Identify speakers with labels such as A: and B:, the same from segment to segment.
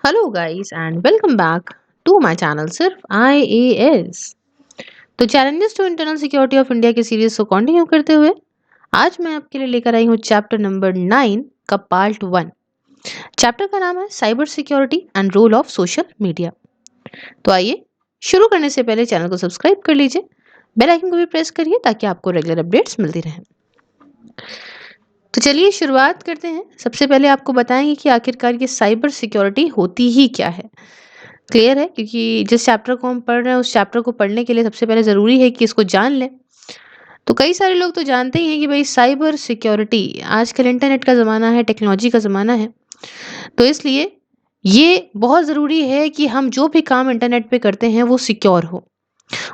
A: Hello guys and welcome back to my channel सिर्फ IAS। तो challenges to internal security of India की series को continue करते हुए आज मैं आपके लिए लेकर आई हूँ चैप्टर नंबर 9 का पार्ट 1। चैप्टर का नाम है cyber security and role of social media. तो आइए शुरू करने से पहले चैनल को सब्सक्राइब कर लीजिए, बेल आइकन को भी प्रेस करिए ताकि आपको रेगुलर अपडेट्स मिलती रहें। तो चलिए शुरुआत करते हैं। सबसे पहले आपको बताएंगे कि आखिरकार ये साइबर सिक्योरिटी होती ही क्या है। क्लियर है, क्योंकि जिस चैप्टर को हम पढ़ रहे हैं उस चैप्टर को पढ़ने के लिए सबसे पहले ज़रूरी है कि इसको जान लें। तो कई सारे लोग तो जानते ही हैं कि भाई साइबर सिक्योरिटी, आजकल इंटरनेट का ज़माना है, टेक्नोलॉजी का ज़माना है, तो इसलिए ये बहुत ज़रूरी है कि हम जो भी काम इंटरनेट पे करते हैं वो सिक्योर हो।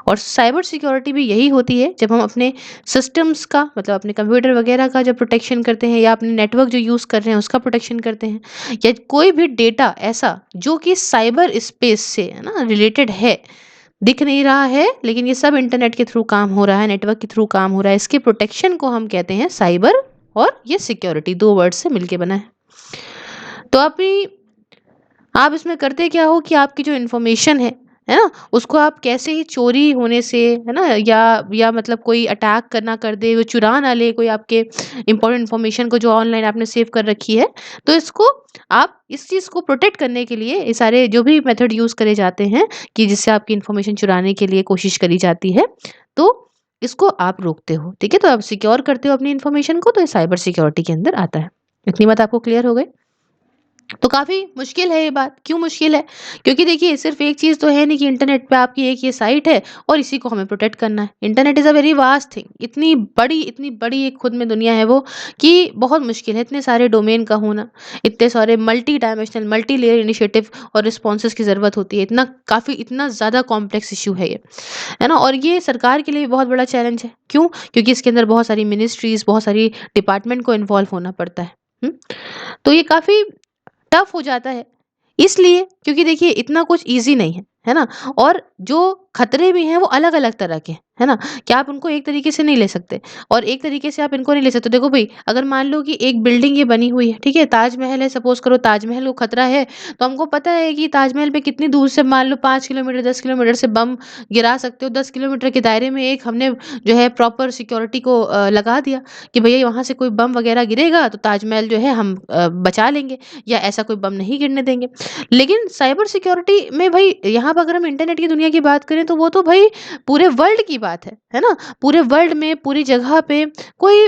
A: और साइबर सिक्योरिटी भी यही होती है जब हम अपने सिस्टम्स का, मतलब अपने कंप्यूटर वगैरह का जब प्रोटेक्शन करते हैं, या अपने नेटवर्क जो यूज़ कर रहे हैं उसका प्रोटेक्शन करते हैं, या कोई भी डेटा ऐसा जो कि साइबर स्पेस से है ना रिलेटेड है, दिख नहीं रहा है लेकिन ये सब इंटरनेट के थ्रू काम हो रहा है, नेटवर्क के थ्रू काम हो रहा है, इसके प्रोटेक्शन को हम कहते हैं साइबर। और ये सिक्योरिटी दो वर्ड से मिलके बना है। तो आप इसमें करते क्या हो कि आपकी जो इन्फॉर्मेशन है ना, उसको आप कैसे ही चोरी होने से, है ना, या मतलब कोई अटैक करना कर दे, वो चुरा ना ले कोई आपके इंपॉर्टेंट इन्फॉर्मेशन को जो ऑनलाइन आपने सेव कर रखी है। तो इसको आप इस चीज़ को प्रोटेक्ट करने के लिए ये सारे जो भी मेथड यूज़ करे जाते हैं कि जिससे आपकी इन्फॉर्मेशन चुराने के लिए कोशिश करी जाती है, तो इसको आप रोकते हो। ठीक है, तो आप सिक्योर करते हो अपनी इन्फॉर्मेशन को, तो ये साइबर सिक्योरिटी के अंदर आता है। इतनी बात आपको क्लियर हो गई। तो काफ़ी मुश्किल है ये बात। क्यों मुश्किल है? क्योंकि देखिए सिर्फ़ एक चीज़ तो है नहीं कि इंटरनेट पे आपकी एक ये साइट है और इसी को हमें प्रोटेक्ट करना है। Internet is a very vast thing. इतनी बड़ी एक खुद में दुनिया है वो, कि बहुत मुश्किल है इतने सारे डोमेन का होना, इतने सारे multi dimensional, multi layer initiative और रिस्पॉन्सेज़ की ज़रूरत होती है। इतना ज़्यादा कॉम्प्लेक्स इश्यू है ये, है ना? और ये सरकार के लिए बहुत बड़ा चैलेंज है। क्यों? क्योंकि इसके अंदर बहुत सारी मिनिस्ट्रीज़, बहुत सारी डिपार्टमेंट को इन्वॉल्व होना पड़ता है। हुँ? तो ये काफ़ी टफ हो जाता है। इसलिए क्योंकि देखिए इतना कुछ ईज़ी नहीं है ना? और जो खतरे भी हैं वो अलग-अलग तरह के हैं, है ना? कि आप उनको एक तरीके से नहीं ले सकते और एक तरीके से आप इनको नहीं ले सकते। देखो भई, अगर मान लो कि एक बिल्डिंग ये बनी हुई है, ठीक है? ताजमहल है, सपोज़ करो ताजमहल को खतरा है, तो हमको पता है कि ताजमहल पे कितनी दूर से, मान लो 5 किलोमीटर, 10 किलोमीटर से बम गिरा सकते हो। 10 किलोमीटर के दायरे में एक हमने जो है प्रॉपर सिक्योरिटी को लगा दिया कि भैया वहाँ से कोई बम वगैरह गिरेगा तो ताजमहल जो है हम बचा लेंगे, या ऐसा कोई बम नहीं गिरने देंगे। लेकिन साइबर सिक्योरिटी में भई यहाँ पर अगर हम इंटरनेट की दुनिया की बात करें तो वो तो भई पूरे वर्ल्ड की बात है ना? पूरे वर्ल्ड में, पूरी जगह पे कोई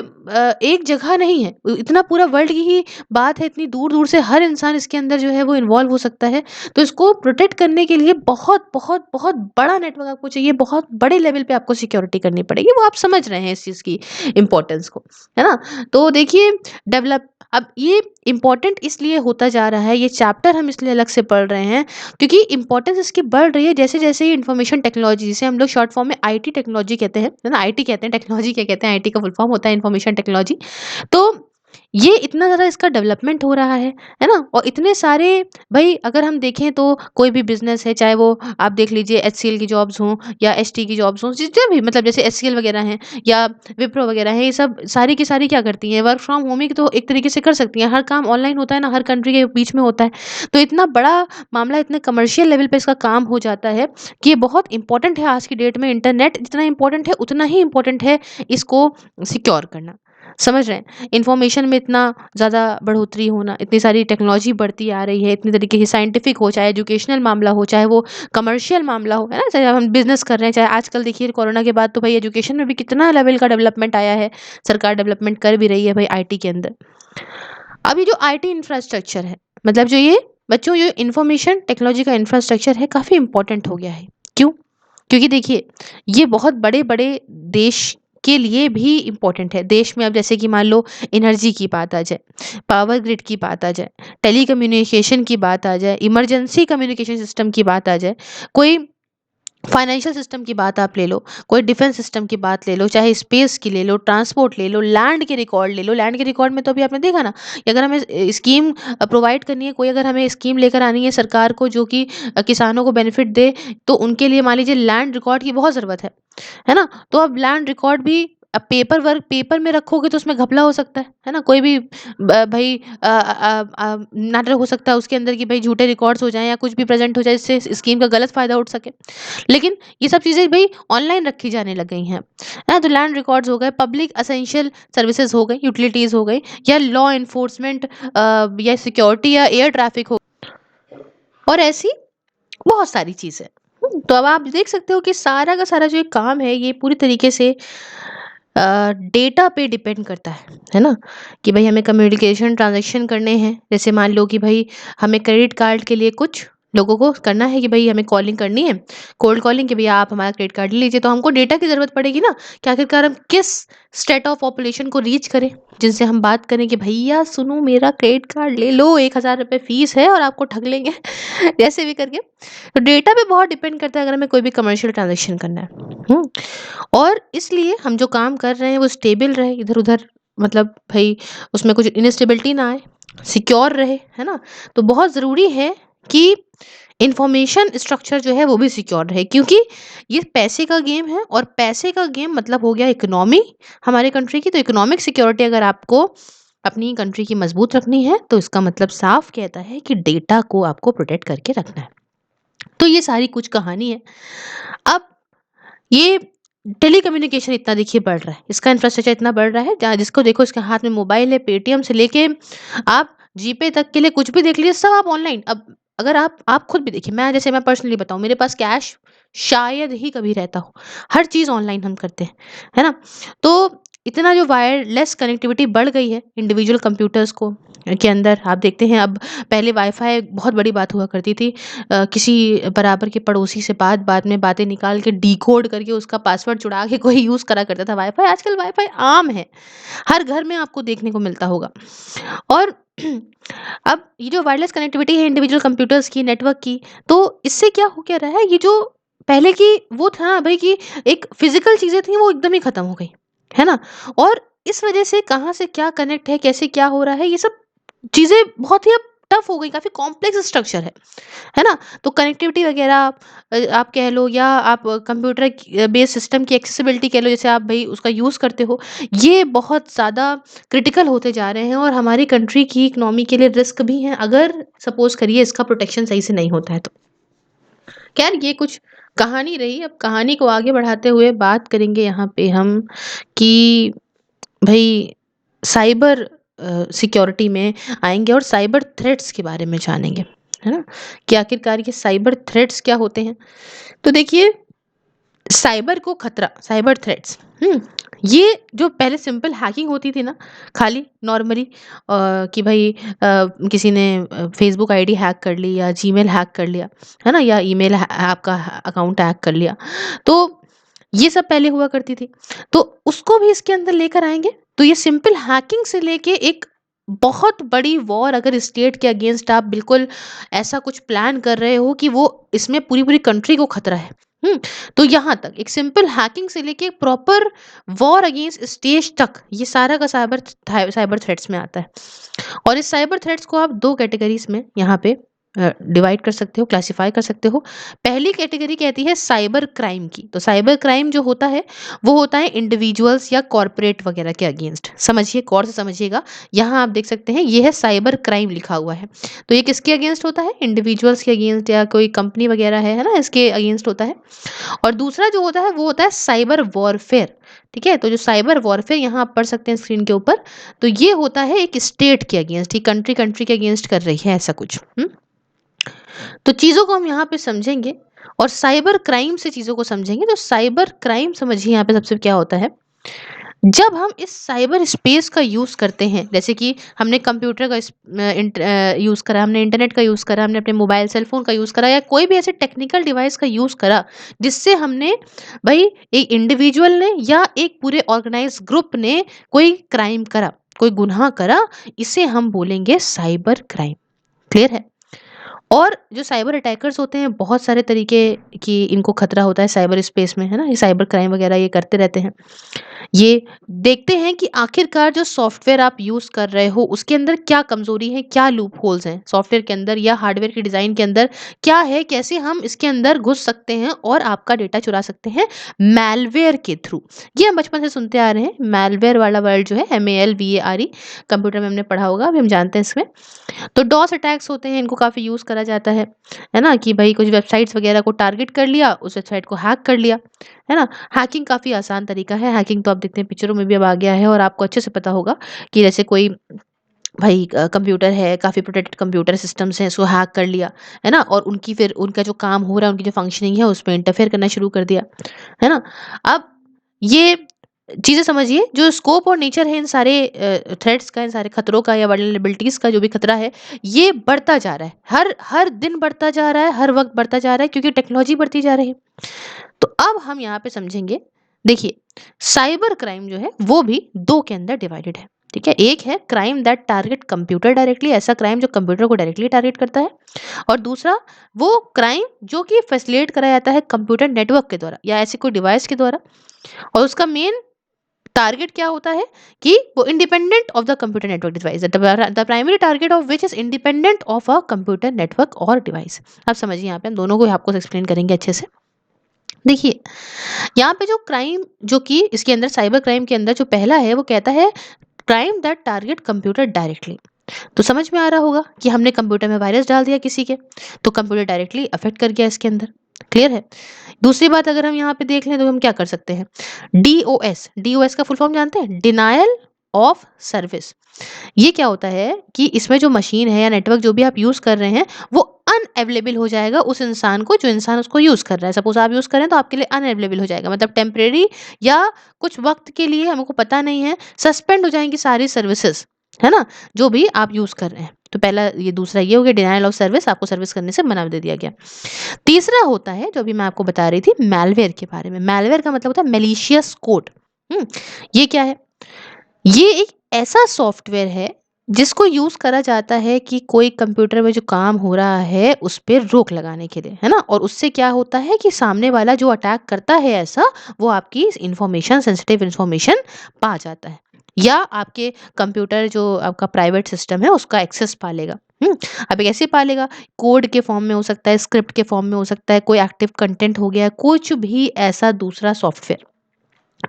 A: एक जगह नहीं है। इतना पूरा वर्ल्ड की ही बात है, इतनी दूर-दूर से हर इंसान इसके अंदर जो है वो इन्वॉल्व हो सकता है। तो इसको प्रोटेक्ट करने के लिए बहुत, बहुत, बहुत बड़ा नेटवर्क आपको चाहिए, बहुत बड़े लेवल पे आपको सिक्योरिटी करनी पड़ेगी। वो आप समझ रहे हैं इस चीज़ की इम्पोर्टेंस को, है ना? तो देखिए डेवलप अब ये इम्पोर्टेंट इसलिए होता जा रहा है, ये चैप्टर हम इसलिए अलग से पढ़ रहे हैं क्योंकि इम्पोर्टेंस इसकी बढ़ रही है जैसे-जैसे ये इन्फॉर्मेशन टेक्नोलॉजी, जिसे हम लोग शॉर्ट फॉर्म में आईटी टेक्नोलॉजी कहते हैं, है ना? आईटी कहते हैं, टेक्नोलॉजी क्या कहते हैं, आईटी का फुल फॉर्म होता है इन्फॉर्मेशन टेक्नोलॉजी। तो ये इतना ज़्यादा इसका डेवलपमेंट हो रहा है ना? और इतने सारे, भई अगर हम देखें तो कोई भी बिज़नेस है, चाहे वो आप देख लीजिए एचसीएल की जॉब्स हों या एचटी की जॉब्स हों, जितने भी, मतलब जैसे एचसीएल वगैरह हैं या विप्रो वगैरह हैं, ये सब सारी की सारी क्या करती हैं, वर्क फ्रॉम होम ही तो एक तरीके से कर सकती हैं। हर काम ऑनलाइन होता है ना, हर कंट्री के बीच में होता है। तो इतना बड़ा मामला, इतने कमर्शियल लेवल पे इसका काम हो जाता है कि ये बहुत इंपॉर्टेंट है आज की डेट में। इंटरनेट जितना इंपॉर्टेंट है उतना ही इंपॉर्टेंट है इसको सिक्योर करना। समझ रहे हैं? इन्फॉर्मेशन में इतना ज़्यादा बढ़ोतरी होना, इतनी सारी टेक्नोलॉजी बढ़ती आ रही है, इतनी तरीके की साइंटिफिक हो, चाहे एजुकेशनल मामला हो, चाहे वो कमर्शियल मामला हो, है ना? चाहे हम बिज़नेस कर रहे हैं, चाहे आजकल देखिए कोरोना के बाद तो भई एजुकेशन में भी कितना लेवल का डेवलपमेंट आया है। सरकार डेवलपमेंट कर भी रही है भई आईटी के अंदर। अब ये जो आईटी इंफ्रास्ट्रक्चर है, मतलब जो ये बच्चों, ये इन्फॉर्मेशन टेक्नोलॉजी का इंफ्रास्ट्रक्चर है, काफ़ी इम्पोर्टेंट हो गया है। क्यों? क्योंकि देखिए ये बहुत बड़े-बड़े देश के लिए भी इम्पोर्टेंट है। देश में अब जैसे कि मान लो एनर्जी की बात आ जाए, पावर ग्रिड की बात आ जाए, टेलीकम्युनिकेशन की बात आ जाए, इमरजेंसी कम्युनिकेशन सिस्टम की बात आ जाए, कोई फाइनेंशियल सिस्टम की बात आप ले लो, कोई डिफेंस सिस्टम की बात ले लो, चाहे स्पेस की ले लो, ट्रांसपोर्ट ले लो, लैंड के रिकॉर्ड ले लो। लैंड के रिकॉर्ड में तो अभी आपने देखा ना कि अगर हमें स्कीम प्रोवाइड करनी है, कोई अगर हमें स्कीम लेकर आनी है सरकार को जो कि किसानों को बेनिफिट दे, तो उनके लिए मान लीजिए लैंड रिकॉर्ड की बहुत ज़रूरत है ना? तो अब लैंड रिकॉर्ड भी अब पेपर वर्क पेपर में रखोगे तो उसमें घपला हो सकता है ना? कोई भी भाई नाटक हो सकता है उसके अंदर कि भाई झूठे रिकॉर्ड्स हो जाएँ या कुछ भी प्रेज़ेंट हो जाए जिससे स्कीम का गलत फ़ायदा उठ सके। लेकिन ये सब चीज़ें भई ऑनलाइन रखी जाने लग गई हैं। तो लैंड रिकॉर्ड्स हो गए, पब्लिक एसेंशियल सर्विसेज़ हो गई, यूटिलिटीज़ हो गई या लॉ एनफोर्समेंट या सिक्योरिटी या एयर ट्रैफ़िक हो और ऐसी बहुत सारी चीज़ें। तो अब आप देख सकते हो कि सारा का सारा जो ये काम है ये पूरी तरीके से डेटा पे डिपेंड करता है ना? कि भई हमें कम्युनिकेशन ट्रांज़ैक्शन करने हैं, जैसे मान लो कि भई हमें क्रेडिट कार्ड के लिए कुछ लोगों को करना है कि भई हमें कॉलिंग करनी है, कोल्ड कॉलिंग कि भैया आप हमारा क्रेडिट कार्ड ले लीजिए, तो हमको डेटा की ज़रूरत पड़ेगी ना, कि आखिरकार हम किस स्ट्रैटा ऑफ पॉपुलेशन को रीच करें, जिनसे हम बात करें कि भैया सुनो मेरा क्रेडिट कार्ड ले लो, 1000 रुपए फ़ीस है और आपको ठग लेंगे जैसे भी करके। तो डेटा पे बहुत डिपेंड करता है अगर हमें कोई भी कमर्शियल ट्रांज़ैक्शन करना है। हुँ? और इसलिए हम जो काम कर रहे हैं वो स्टेबल रहे, इधर-उधर मतलब भई उसमें कुछ इनस्टेबिलिटी ना आए, सिक्योर रहे, है ना? तो बहुत ज़रूरी है कि इन्फॉर्मेशन स्ट्रक्चर जो है वो भी सिक्योर रहे, क्योंकि ये पैसे का गेम है और पैसे का गेम मतलब हो गया इकोनॉमी हमारे कंट्री की। तो इकोनॉमिक सिक्योरिटी अगर आपको अपनी कंट्री की मज़बूत रखनी है, तो इसका मतलब साफ कहता है कि डेटा को आपको प्रोटेक्ट करके रखना है। तो ये सारी कुछ कहानी है। अब ये टेलीकम्युनिकेशन इतना देखिए बढ़ रहा है, इसका इंफ्रास्ट्रक्चर इतना बढ़ रहा है, जहाँ जिसको देखो उसके हाथ में मोबाइल है, पेटीएम से लेके आप जीपे तक के लिए कुछ भी देख लीजिए, सब आप ऑनलाइन। अब अगर आप खुद भी देखिए, मैं पर्सनली बताऊँ, मेरे पास कैश शायद ही कभी रहता हो। हर चीज़ ऑनलाइन हम करते हैं, है ना? तो इतना जो वायरलेस कनेक्टिविटी बढ़ गई है इंडिविजुअल कंप्यूटर्स को के अंदर, आप देखते हैं अब पहले वाई-फाई बहुत बड़ी बात हुआ करती थी। किसी बराबर के पड़ोसी से बाद में बातें निकाल के डिकोड करके उसका पासवर्ड चुरा के कोई यूज़ करा करता था वाई-फाई। आजकल वाई-फाई आम है, हर घर में आपको देखने को मिलता होगा। और अब ये जो वायरलेस कनेक्टिविटी है इंडिविजुअल कंप्यूटर्स की, नेटवर्क की, तो इससे क्या हो क्या रहा है, ये जो पहले की वो था ना भई कि एक फिज़िकल चीज़ें थी वो एकदम ही खत्म हो गई, है ना? और इस वजह से कहाँ से क्या कनेक्ट है, कैसे क्या हो रहा है, ये सब चीज़ें बहुत ही अब टफ हो गई, काफ़ी कॉम्प्लेक्स स्ट्रक्चर है ना? तो कनेक्टिविटी वगैरह आप कह लो या आप कंप्यूटर बेस्ड सिस्टम की एक्सेसिबिलिटी कह लो, जैसे आप भई उसका यूज़ करते हो, ये बहुत ज़्यादा क्रिटिकल होते जा रहे हैं और हमारी कंट्री की इकोनॉमी के लिए रिस्क भी हैं, अगर सपोज़ करिए इसका प्रोटेक्शन सही से नहीं होता है तो। खैर ये कुछ कहानी रही, अब कहानी को आगे बढ़ाते हुए बात करेंगे यहाँ पे हम कि भई साइबर सिक्योरिटी में आएँगे और साइबर थ्रेट्स के बारे में जानेंगे, है ना? कि आखिरकार ये साइबर थ्रेट्स क्या होते हैं? तो देखिए, साइबर को खतरा, साइबर थ्रेट्स, ये जो पहले सिंपल हैकिंग होती थी ना, खाली नॉर्मली कि भई किसी ने फेसबुक आईडी हैक कर ली या जीमेल हैक कर लिया, है ना? या ईमेल आपका अकाउंट हैक कर लिया। तो ये सब पहले हुआ करती थी। तो उसको भी इसके अंदर लेकर आएँगे, तो ये सिंपल हैकिंग से लेके एक बहुत बड़ी वॉर, अगर स्टेट के अगेंस्ट आप बिल्कुल ऐसा कुछ प्लान कर रहे हो कि वो इसमें पूरी-पूरी कंट्री को खतरा है। हुँ? तो यहाँ तक एक सिंपल हैकिंग से लेके प्रॉपर वॉर अगेंस्ट स्टेट तक, ये सारा का साइबर थ्रेट्स में आता है। और इस साइबर थ्रेट्स को आप 2 कैटेगरीज़ में यहाँ पे डिवाइड कर सकते हो, क्लासिफ़ाई कर सकते हो। पहली कैटेगरी कहती है साइबर क्राइम की। तो साइबर क्राइम जो होता है, वो होता है इंडिविजुअल्स या कॉर्पोरेट वगैरह के अगेंस्ट। समझिए, गौर से समझिएगा। यहाँ आप देख सकते हैं ये है साइबर क्राइम लिखा हुआ है। तो ये किसके अगेंस्ट होता है? इंडिविजुअल्स के अगेंस्ट या कोई कंपनी वगैरह है ना? इसके अगेंस्ट होता है। और दूसरा जो होता है वो होता है साइबर वॉरफेयर। ठीक है? तो जो साइबर वॉरफेयर यहाँ आप पढ़ सकते हैं स्क्रीन के ऊपर, तो ये होता है एक स्टेट के अगेंस्ट, ये कंट्री के अगेंस्ट कर रही है ऐसा कुछ। तो चीज़ों को हम यहाँ पे समझेंगे और साइबर क्राइम से चीज़ों को समझेंगे। तो साइबर क्राइम समझिए यहाँ पे सबसे क्या होता है, जब हम इस साइबर स्पेस का यूज़ करते हैं, जैसे कि हमने कंप्यूटर का यूज़ करा, हमने इंटरनेट का यूज़ करा, हमने अपने मोबाइल सेल फोन का यूज़ करा या कोई भी ऐसे टेक्निकल डिवाइस का यूज़ करा, जिससे हमने भाई एक इंडिविजुअल ने या एक पूरे ऑर्गेनाइज ग्रुप ने कोई क्राइम करा, कोई गुनाह करा, इसे हम बोलेंगे साइबर क्राइम। क्लियर है? और जो साइबर अटैकर्स होते हैं बहुत सारे तरीके की इनको खतरा होता है साइबर स्पेस में, है ना? ये साइबर क्राइम वगैरह ये करते रहते हैं। ये देखते हैं कि आखिरकार जो सॉफ्टवेयर आप यूज़ कर रहे हो उसके अंदर क्या कमज़ोरी है, क्या लूप होल्स हैं सॉफ्टवेयर के अंदर या हार्डवेयर की डिज़ाइन के अंदर क्या है, कैसे हम इसके अंदर घुस सकते हैं और आपका डेटा चुरा सकते हैं मैलवेयर के थ्रू। ये हम बचपन से सुनते आ रहे हैं, मैलवेयर वाला वर्ड जो है MALVARE, कंप्यूटर में हमने पढ़ा होगा, अभी हम जानते हैं इसमें। तो डॉस अटैक्स होते हैं, इनको काफ़ी यूज़ करा जाता है ना? कि भई कुछ वेबसाइट्स वगैरह को टारगेट कर लिया, उस वेबसाइट को हैक कर लिया, है ना? हैकिंग काफ़ी आसान तरीका है, हैकिंग तो आप देखते हैं पिक्चरों में भी अब आ गया है और आपको अच्छे से पता होगा कि जैसे कोई भाई कंप्यूटर है, काफ़ी प्रोटेक्टेड कंप्यूटर सिस्टम्स हैं, उसको हैक कर लिया, है ना? और उनकी फिर उनका जो काम हो रहा है, उनकी जो फंक्शनिंग है, उसमें इंटरफेयर करना शुरू कर दिया, है ना? अब ये चीज़ें समझिए जो स्कोप और नेचर है इन सारे थ्रेट्स का, इन सारे खतरों का या वल्नरेबिलिटीज़ का जो भी खतरा है, ये बढ़ता जा रहा है। हर हर दिन बढ़ता जा रहा है, हर वक़्त बढ़ता जा रहा है क्योंकि टेक्नोलॉजी बढ़ती जा रही है। तो अब हम यहाँ पे समझेंगे, देखिए साइबर क्राइम जो है वो भी 2 के अंदर डिवाइडेड है, ठीक है? एक है crime that target computer directly, ऐसा क्राइम जो कंप्यूटर को डायरेक्टली टारगेट करता है। और दूसरा वो क्राइम जो कि फैसिलिटेट करा जाता है कंप्यूटर नेटवर्क के द्वारा या ऐसे कोई डिवाइस के द्वारा। और उसका मेन टारगेट क्या होता है कि वो independent of the computer network device, the primary target of which is independent of a computer network or device. आप समझिए, यहाँ पे हम दोनों को आपको एक्सप्लेन करेंगे अच्छे से। देखिए, यहाँ पे जो क्राइम जो कि इसके अंदर साइबर क्राइम के अंदर जो पहला है वो कहता है crime that target computer directly. तो समझ में आ रहा होगा कि हमने कंप्यूटर में वायरस डाल दिया किसी के, तो कंप्यूटर डायरेक्टली अफेक्ट कर गया इसके अंदर। क्लियर है? दूसरी बात अगर हम यहाँ पे देख लें तो हम क्या कर सकते हैं? डीओएस का फुल फॉर्म जानते हैं? Denial of service. ये क्या होता है कि इसमें जो मशीन है या नेटवर्क जो भी आप यूज़ कर रहे हैं, वो अनअवेलेबल हो जाएगा उस इंसान को जो इंसान उसको यूज़ कर रहा है। सपोज़ आप यूज़ कर रहे हैं तो आपके लिए अनअवेलेबल हो जाएगा, मतलब टेम्परेरी या कुछ वक़्त के लिए, हमको पता नहीं है, सस्पेंड हो जाएँगी सारी सर्विसेज़, है ना? जो भी आप यूज़ कर रहे हैं। तो पहला ये, दूसरा ये हो गया डिनायल ऑफ सर्विस, आपको सर्विस करने से मना दे दिया गया। तीसरा होता है जो अभी मैं आपको बता रही थी मैलवेयर के बारे में। मैलवेयर का मतलब होता है मैलिशियस कोड। हुँ, ये क्या है? ये एक ऐसा सॉफ्टवेयर है जिसको यूज़ करा जाता है कि कोई कंप्यूटर में जो काम हो रहा है उस पे रोक लगाने के लिए, है ना? और उससे क्या होता है कि सामने वाला जो अटैक करता है ऐसा, वो आपकी इन्फॉर्मेशन, सेंसिटिव इन्फॉर्मेशन पा जाता है या आपके कंप्यूटर जो आपका प्राइवेट सिस्टम है उसका एक्सेस पा लेगा। अब ये कैसे पा लेगा? कोड के फॉर्म में हो सकता है, स्क्रिप्ट के फॉर्म में हो सकता है, कोई एक्टिव कंटेंट हो गया, कुछ भी ऐसा दूसरा सॉफ्टवेयर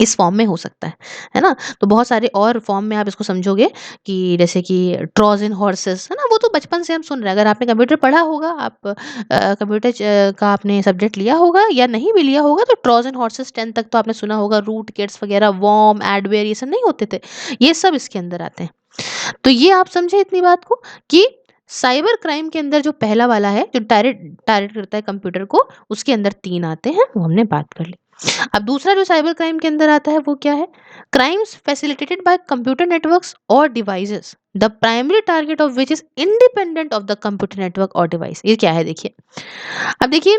A: इस फॉर्म में हो सकता है ना? तो बहुत सारे और फॉर्म में आप इसको समझोगे कि जैसे कि ट्रोजन हॉर्सेस, है ना? वो तो बचपन से हम सुन रहे हैं। अगर आपने कंप्यूटर पढ़ा होगा, आप कंप्यूटर का आपने सब्जेक्ट लिया होगा या नहीं भी लिया होगा, तो ट्रोजन हॉर्सेस 10 तक तो आपने सुना होगा। रूट किट्स वगैरह, वर्म, एडवेयर, ये सब नहीं होते थे? ये सब इसके अंदर आते हैं। तो ये आप समझे इतनी बात को कि साइबर क्राइम के अंदर जो पहला वाला है जो डायरेक्ट टारगेट करता है कंप्यूटर को, उसके अंदर 3 आते हैं, वो हमने बात कर ली। अब दूसरा जो साइबर क्राइम के अंदर आता है वो क्या है? Crimes facilitated by computer networks or devices, the primary target of which is independent of the computer network or device. ये क्या है देखिए। अब देखिए,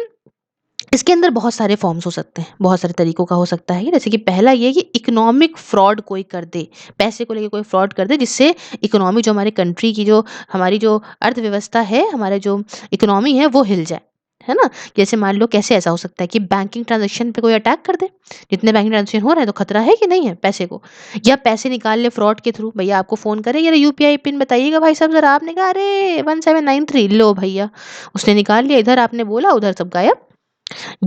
A: इसके अंदर बहुत सारे फॉर्म्स हो सकते हैं, बहुत सारे तरीकों का हो सकता है। जैसे कि पहला ये कि इकोनॉमिक फ्रॉड कोई कर दे, पैसे को लेके कोई फ्रॉड कर दे जिससे इकोनॉमी, जो हमारी कंट्री की, जो हमारी जो अर्थव्यवस्था है, हमारा जो इकोनॉमी है वो हिल जाए, है ना? जैसे मान लो, कैसे ऐसा हो सकता है कि बैंकिंग ट्रांजैक्शन पे कोई अटैक कर दे, जितने बैंकिंग ट्रांजैक्शन हो रहे हैं तो खतरा है कि नहीं है पैसे को, या पैसे निकाल ले फ्रॉड के थ्रू। भैया आपको फ़ोन करे, यार यूपीआई पिन बताइएगा भाई साहब ज़रा, आपने कहा अरे 1793, लो भैया उसने निकाल लिया, इधर आपने बोला उधर सब गायब।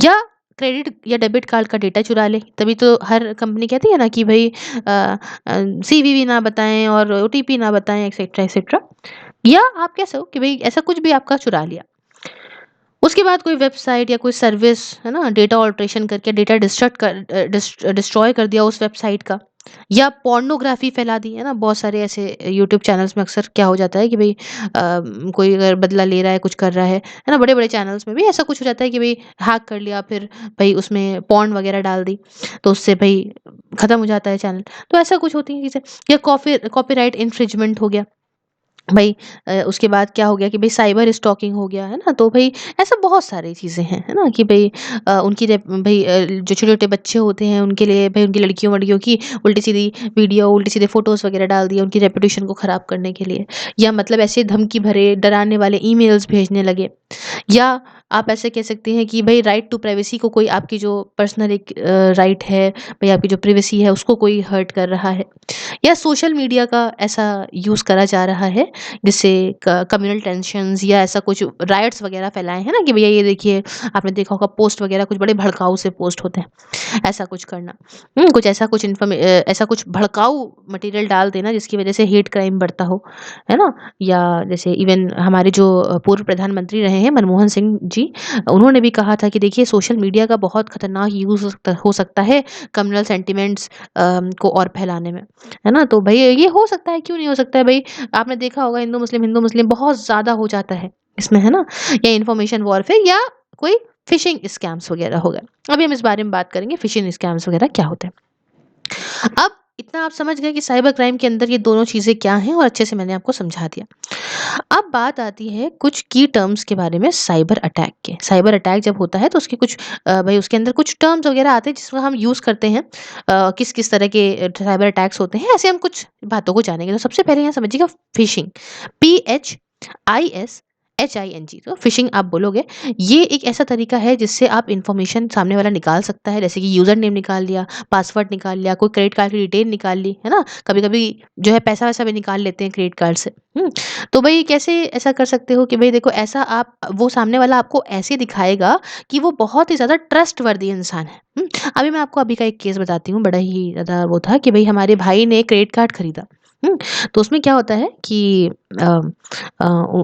A: या क्रेडिट या डेबिट कार्ड का डेटा चुरा ले, तभी तो हर कंपनी कहती है ना कि भाई सीवीवी ना बताएं और ओटीपी ना बताएं, एक्सेट्रा एक्सेट्रा। या आप कैसे हो कि भाई ऐसा कुछ भी आपका चुरा लिया। उसके बाद कोई वेबसाइट या कोई सर्विस, है ना, डेटा ऑल्ट्रेशन करके डेटा डिस्ट्रॉय कर दिया उस वेबसाइट का, या पोर्नोग्राफी फैला दी, है ना? बहुत सारे ऐसे यूट्यूब चैनल्स में अक्सर क्या हो जाता है कि भाई कोई अगर बदला ले रहा है, कुछ कर रहा है ना? बड़े बड़े चैनल्स में भी ऐसा कुछ हो जाता है कि भाई हैक कर लिया, फिर भाई उसमें पॉर्न वगैरह डाल दी, तो उससे भाई खत्म हो जाता है चैनल। तो ऐसा कुछ होती है चीज़ें। या कॉपीराइट इन्फ्रिंजमेंट हो गया, भई उसके बाद क्या हो गया कि भई साइबर स्टॉकिंग हो गया, है ना? तो भई ऐसा बहुत सारी चीज़ें हैं, है ना? कि भई उनकी भई जो छोटे-छोटे बच्चे होते हैं उनके लिए भई उनकी लड़कियों-वड़कियों की उल्टी-सीधी वीडियो, उल्टे-सीधे फ़ोटोज़ वग़ैरह डाल दिए उनकी रेपुटेशन को ख़राब करने के लिए। या मतलब ऐसे धमकी भरे, डराने वाले ईमेल्स भेजने लगे। या आप ऐसे कह सकते हैं कि भई राइट टू प्राइवेसी को कोई आपकी जो पर्सनल एक राइट है, भई आपकी जो प्राइवेसी है उसको कोई हर्ट कर रहा है। या सोशल मीडिया का ऐसा यूज़ करा जा रहा है जिससे कम्युनल टेंशन्स या ऐसा कुछ राइट्स वगैरह फैलाए हैं ना कि भैया ये देखिए, आपने देखा होगा पोस्ट वगैरह कुछ बड़े भड़काऊ से पोस्ट होते हैं, ऐसा कुछ करना। कुछ ऐसा कुछ ऐसा कुछ भड़काऊ मटेरियल डाल देना जिसकी वजह से हेट क्राइम बढ़ता हो, है ना? या जैसे इवन हमारे जो पूर्व प्रधानमंत्री रहे हैं मनमोहन सिंह जी, उन्होंने भी कहा था कि देखिए सोशल मीडिया का बहुत खतरनाक यूज़ हो सकता है कम्युनल सेंटिमेंट्स को और फैलाने में। है ना? तो भई ये हो सकता है, क्यों नहीं हो सकता है भई? आपने देखा होगा हिंदू मुस्लिम बहुत ज़्यादा हो जाता है इसमें, है ना? या इन्फॉर्मेशन वॉरफेयर या कोई फ़िशिंग स्कैम्स वग़ैरह हो गए। अभी हम इस बारे में बात करेंगे फ़िशिंग स्कैम्स वग़ैरह क्या होते हैं। अब इतना आप समझ गए कि साइबर क्राइम के अंदर ये दोनों चीज़ें क्या हैं और अच्छे से मैंने आपको समझा दिया। अब बात आती है कुछ की टर्म्स के बारे में साइबर अटैक के। साइबर अटैक जब होता है तो उसके कुछ भई उसके अंदर कुछ टर्म्स वग़ैरह आते हैं जिसको हम यूज़ करते हैं। किस-किस तरह के साइबर अटैक्स होते हैं, ऐसे हम कुछ बातों को जानेंगे। तो सबसे पहले यहाँ समझिएगा फ़िशिंग, PHISHING तो फ़िशिंग आप बोलोगे। ये एक ऐसा तरीका है जिससे आप इन्फॉर्मेशन सामने वाला निकाल सकता है, जैसे कि यूज़र नेम निकाल लिया, पासवर्ड निकाल लिया, कोई क्रेडिट कार्ड की डिटेल निकाल ली, है ना? कभी-कभी जो है पैसा-वैसा भी निकाल लेते हैं क्रेडिट कार्ड से। तो भई कैसे ऐसा कर सकते हो कि भई देखो ऐसा आप वो सामने वाला आपको ऐसे दिखाएगा कि वो बहुत ही ज़्यादा ट्रस्टवर्दी इंसान है। अभी मैं आपको अभी का एक केस बताती हूँ, बड़ा ही ज़्यादा वो था कि भई हमारे भाई ने क्रेडिट कार्ड खरीदा। हुँ, तो उसमें क्या होता है कि अ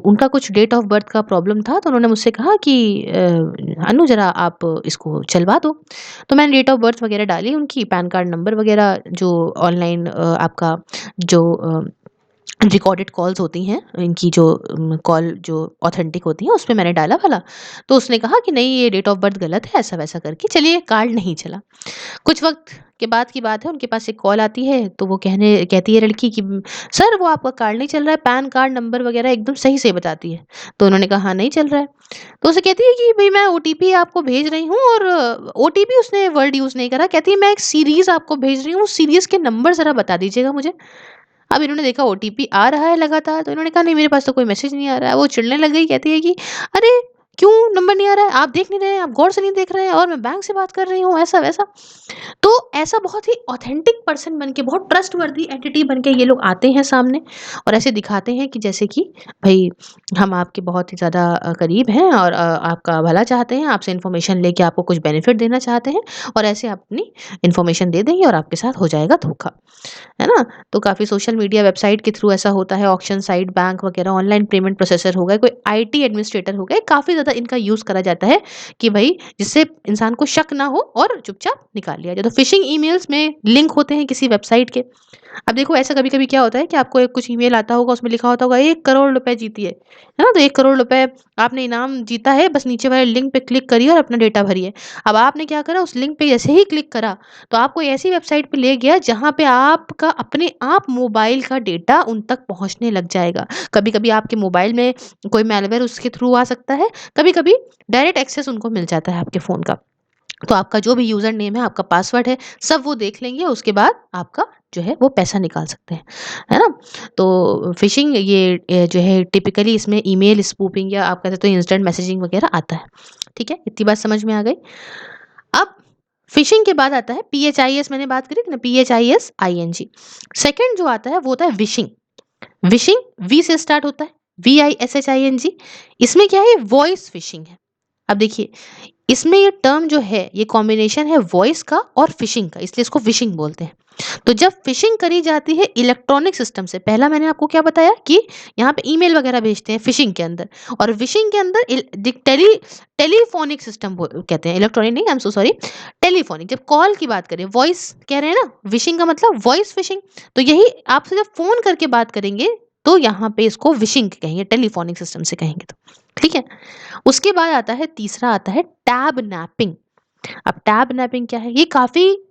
A: उनका कुछ डेट ऑफ बर्थ का प्रॉब्लम था, तो उन्होंने मुझसे कहा कि "अनु ज़रा आप इसको चलवा दो।" तो मैंने डेट ऑफ बर्थ वगैरह डाली उनकी, पैन कार्ड नंबर वगैरह जो ऑनलाइन आपका जो रिकॉर्डेड कॉल्स होती हैं, इनकी जो कॉल जो ऑथेंटिक होती हैं, उसपे मैंने डाला भला। तो उसने कहा कि नहीं ये डेट ऑफ बर्थ गलत है, ऐसा-वैसा करके चलिए कार्ड नहीं चला। कुछ वक़्त के बाद की बात है, उनके पास एक कॉल आती है, तो वो कहती है लड़की कि सर वो आपका कार्ड नहीं चल रहा है, पैन कार्ड नंबर वग़ैरह एकदम सही से बताती है। तो उन्होंने कहा हाँ, नहीं चल रहा है। तो उसे कहती है कि भई मैं ओटीपी आपको भेज रही हूँ और ओटीपी उसने वर्ड यूज़ नहीं करा, कहती है मैं एक सीरीज़ आपको भेज रही हूँ, उस सीरीज़ के नंबर ज़रा बता दीजिएगा मुझे। अब इन्होंने देखा ओटीपी आ रहा है लगातार, तो इन्होंने कहा नहीं मेरे पास तो कोई मैसेज नहीं आ रहा है। वो चिढ़ने लग गई, कहती है कि अरे! क्यों नंबर नहीं आ रहा है? आप देख नहीं रहे हैं, आप गौर से नहीं देख रहे हैं और मैं बैंक से बात कर रही हूँ, ऐसा-वैसा। तो ऐसा बहुत ही ऑथेंटिक पर्सन बन के, बहुत ट्रस्टवर्दी एंटिटी बन के ये लोग आते हैं सामने और ऐसे दिखाते हैं कि जैसे कि भई हम आपके बहुत ही ज़्यादा करीब हैं और आपका भला चाहते हैं, आपसे इन्फॉर्मेशन लेके आपको कुछ बेनिफिट देना चाहते हैं और ऐसे आप अपनी इन्फॉर्मेशन दे देंगे और आपके साथ हो जाएगा धोखा। है ना? तो काफ़ी सोशल मीडिया वेबसाइट के थ्रू ऐसा होता है, ऑक्शन साइट, बैंक वगैरह, ऑनलाइन पेमेंट प्रोसेसर हो गए, कोई आईटी एडमिनिस्ट्रेटर हो गए, काफ़ी ज़्यादा इनका यूज़ करा जाता है कि भई जिससे इंसान को शक ना हो और चुपचाप निकाल लिया जाए। तो फिशिंग ईमेल्स में लिंक होते हैं किसी वेबसाइट के। अब देखो ऐसा कभी-कभी क्या होता है कि आपको एक कुछ ईमेल आता होगा, उसमें लिखा होता होगा 1 करोड़ रुपए जीतिए, है ना? तो 1 करोड़ रुपए आपने इनाम जीता है, बस नीचे वाले लिंक पे क्लिक करिए और अपना डेटा भरिए। अब आपने क्या करा, उस लिंक पे जैसे ही क्लिक करा, तो आपको ऐसी वेबसाइट पे ले गया जहाँ पे आपका अपने आप मोबाइल का डेटा उन तक पहुँचने लग जाएगा। कभी-कभी आपके मोबाइल में कोई मैलवेयर उसके थ्रू आ सकता है, कभी-कभी डायरेक्ट एक्सेस उनको मिल जाता है आपके फ़ोन का। तो आपका जो भी यूज़र नेम है, आपका पासवर्ड है, सब वो देख लेंगे, उसके बाद आपका जो है वो पैसा निकाल सकते हैं, है ना? तो फ़िशिंग ये जो है टिपिकली इसमें ईमेल स्पूफिंग या आप कह सकते हो इंस्टेंट मैसेजिंग वगैरह आता है। ठीक है? इतनी बात समझ में आ गई। अब फ़िशिंग के बाद आता है PHIS, मैंने बात करी थी ना, PHISING। सेकंड जो आता है वो होता है विशिंग। विशिंग वी से स्टार्ट होता है, VISHING। इसमें क्या है, वॉइस फ़िशिंग है। अब देखिए इसमें ये टर्म जो है, ये कॉम्बिनेशन है वॉइस का और फिशिंग का, इसलिए इसको फिशिंग बोलते हैं। तो जब फिशिंग करी जाती है इलेक्ट्रॉनिक सिस्टम से, पहला मैंने आपको क्या बताया कि यहाँ पे ईमेल वगैरह भेजते हैं फिशिंग के अंदर, और विशिंग के अंदर टेलीफोनिक सिस्टम कहते हैं, इलेक्ट्रॉनिक नहीं, I am so sorry, telephonic. जब कॉल की बात करें, वॉइस कह रहे हैं ना, विशिंग का मतलब वॉइस फिशिंग। तो यही आपसे जब फोन करके बात करेंगे तो यहाँ पे इसको विशिंग कहेंगे, टेलीफोनिक सिस्टम से कहेंगे तो। ठीक है? उसके बाद आता है तीसरा, आता है टैब नैपिंग। अब टैब नैपिंग क्या है? ये काफ़ी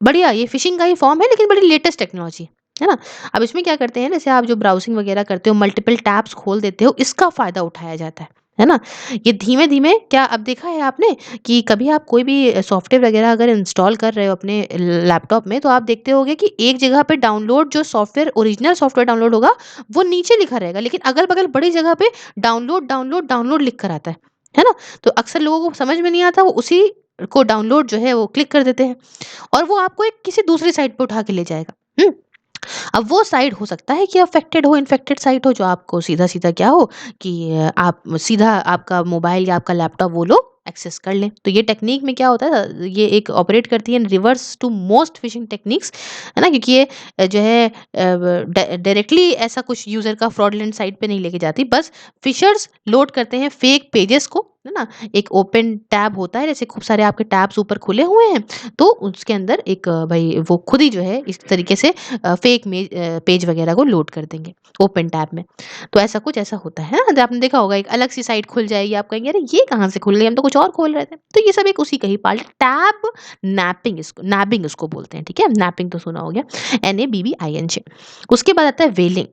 A: बढ़िया, ये फ़िशिंग का ही फ़ॉर्म है लेकिन बड़ी लेटेस्ट टेक्नोलॉजी है। है ना? अब इसमें क्या करते हैं, जैसे आप जो ब्राउज़िंग वगैरह करते हो, मल्टीपल टैब्स खोल देते हो, इसका फ़ायदा उठाया जाता है ना? ये धीमे-धीमे क्या अब देखा है आपने कि कभी आप कोई भी सॉफ्टवेयर वगैरह अगर इंस्टॉल कर रहे हो अपने लैपटॉप में, तो आप देखते होंगे कि एक जगह पे डाउनलोड जो सॉफ्टवेयर ओरिजिनल सॉफ्टवेयर डाउनलोड होगा, वो नीचे लिखा रहेगा, लेकिन अगल-बगल बड़ी जगह पे डाउनलोड, डाउनलोड, डाउनलोड लिख कर आता है ना? तो अक्सर लोगों को समझ में नहीं आता, वो उसी को डाउनलोड जो है वो क्लिक कर देते हैं और वो आपको एक किसी दूसरी साइट पे उठा के ले जाएगा। अब वो साइट हो सकता है कि अफेक्टेड हो, इन्फेक्टेड साइट हो, जो आपको सीधा-सीधा क्या हो कि आप सीधा आपका मोबाइल या आपका लैपटॉप वो लोग एक्सेस कर लें। तो ये टेक्नीक में क्या होता है, ये एक ऑपरेट करती है reverse to most phishing techniques, है ना? क्योंकि ये जो है डायरेक्टली ऐसा कुछ यूज़र का फ्रॉडलेंट साइट पे नहीं लेके जाती, बस फिशर्स लोड करते हैं फेक पेजेस को, है ना? एक ओपन टैब होता है, जैसे खूब सारे आपके टैब्स ऊपर खुले हुए हैं, तो उसके अंदर एक भई वो खुद ही जो है इस तरीके से फेक पेज वगैरह को लोड कर देंगे ओपन टैब में। तो ऐसा कुछ ऐसा होता है ना, आपने देखा होगा एक अलग सी साइट खुल जाएगी, आप कहेंगे अरे ये कहाँ से खुल गई, हम तो कुछ और खोल रहे थे। तो ये सब एक उसी का ही पार्ट है। टैब नैपिंग, इसको नैबिंग इसको बोलते हैं, ठीक है? नैपिंग तो सुना हो गया, NABBING। उसके बाद आता है व्हेलिंग,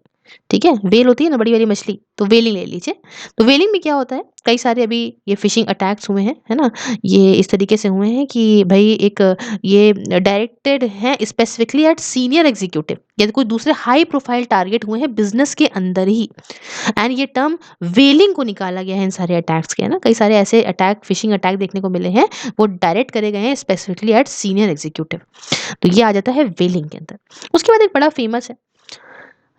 A: ठीक है? व्हेल होती है ना बड़ी वाली मछली, तो व्हेलिंग ले लीजिए। तो व्हेलिंग में क्या होता है, कई सारे अभी ये फिशिंग अटैक्स हुए हैं, है ना? ये इस तरीके से हुए हैं कि भई एक ये डायरेक्टेड हैं स्पेसिफिकली एट सीनियर एग्जीक्यूटिव या कोई दूसरे हाई प्रोफाइल टारगेट हुए हैं बिजनेस के अंदर ही। एंड ये टर्म वेलिंग को निकाला गया है इन सारे अटैक्स के, है ना? कई सारे ऐसे अटैक फिशिंग अटैक देखने को मिले हैं, वो डायरेक्ट करे गए हैं स्पेसिफिकली एट सीनियर एग्जीक्यूटिव। तो ये आ जाता है वेलिंग के अंदर। उसके बाद एक बड़ा फेमस है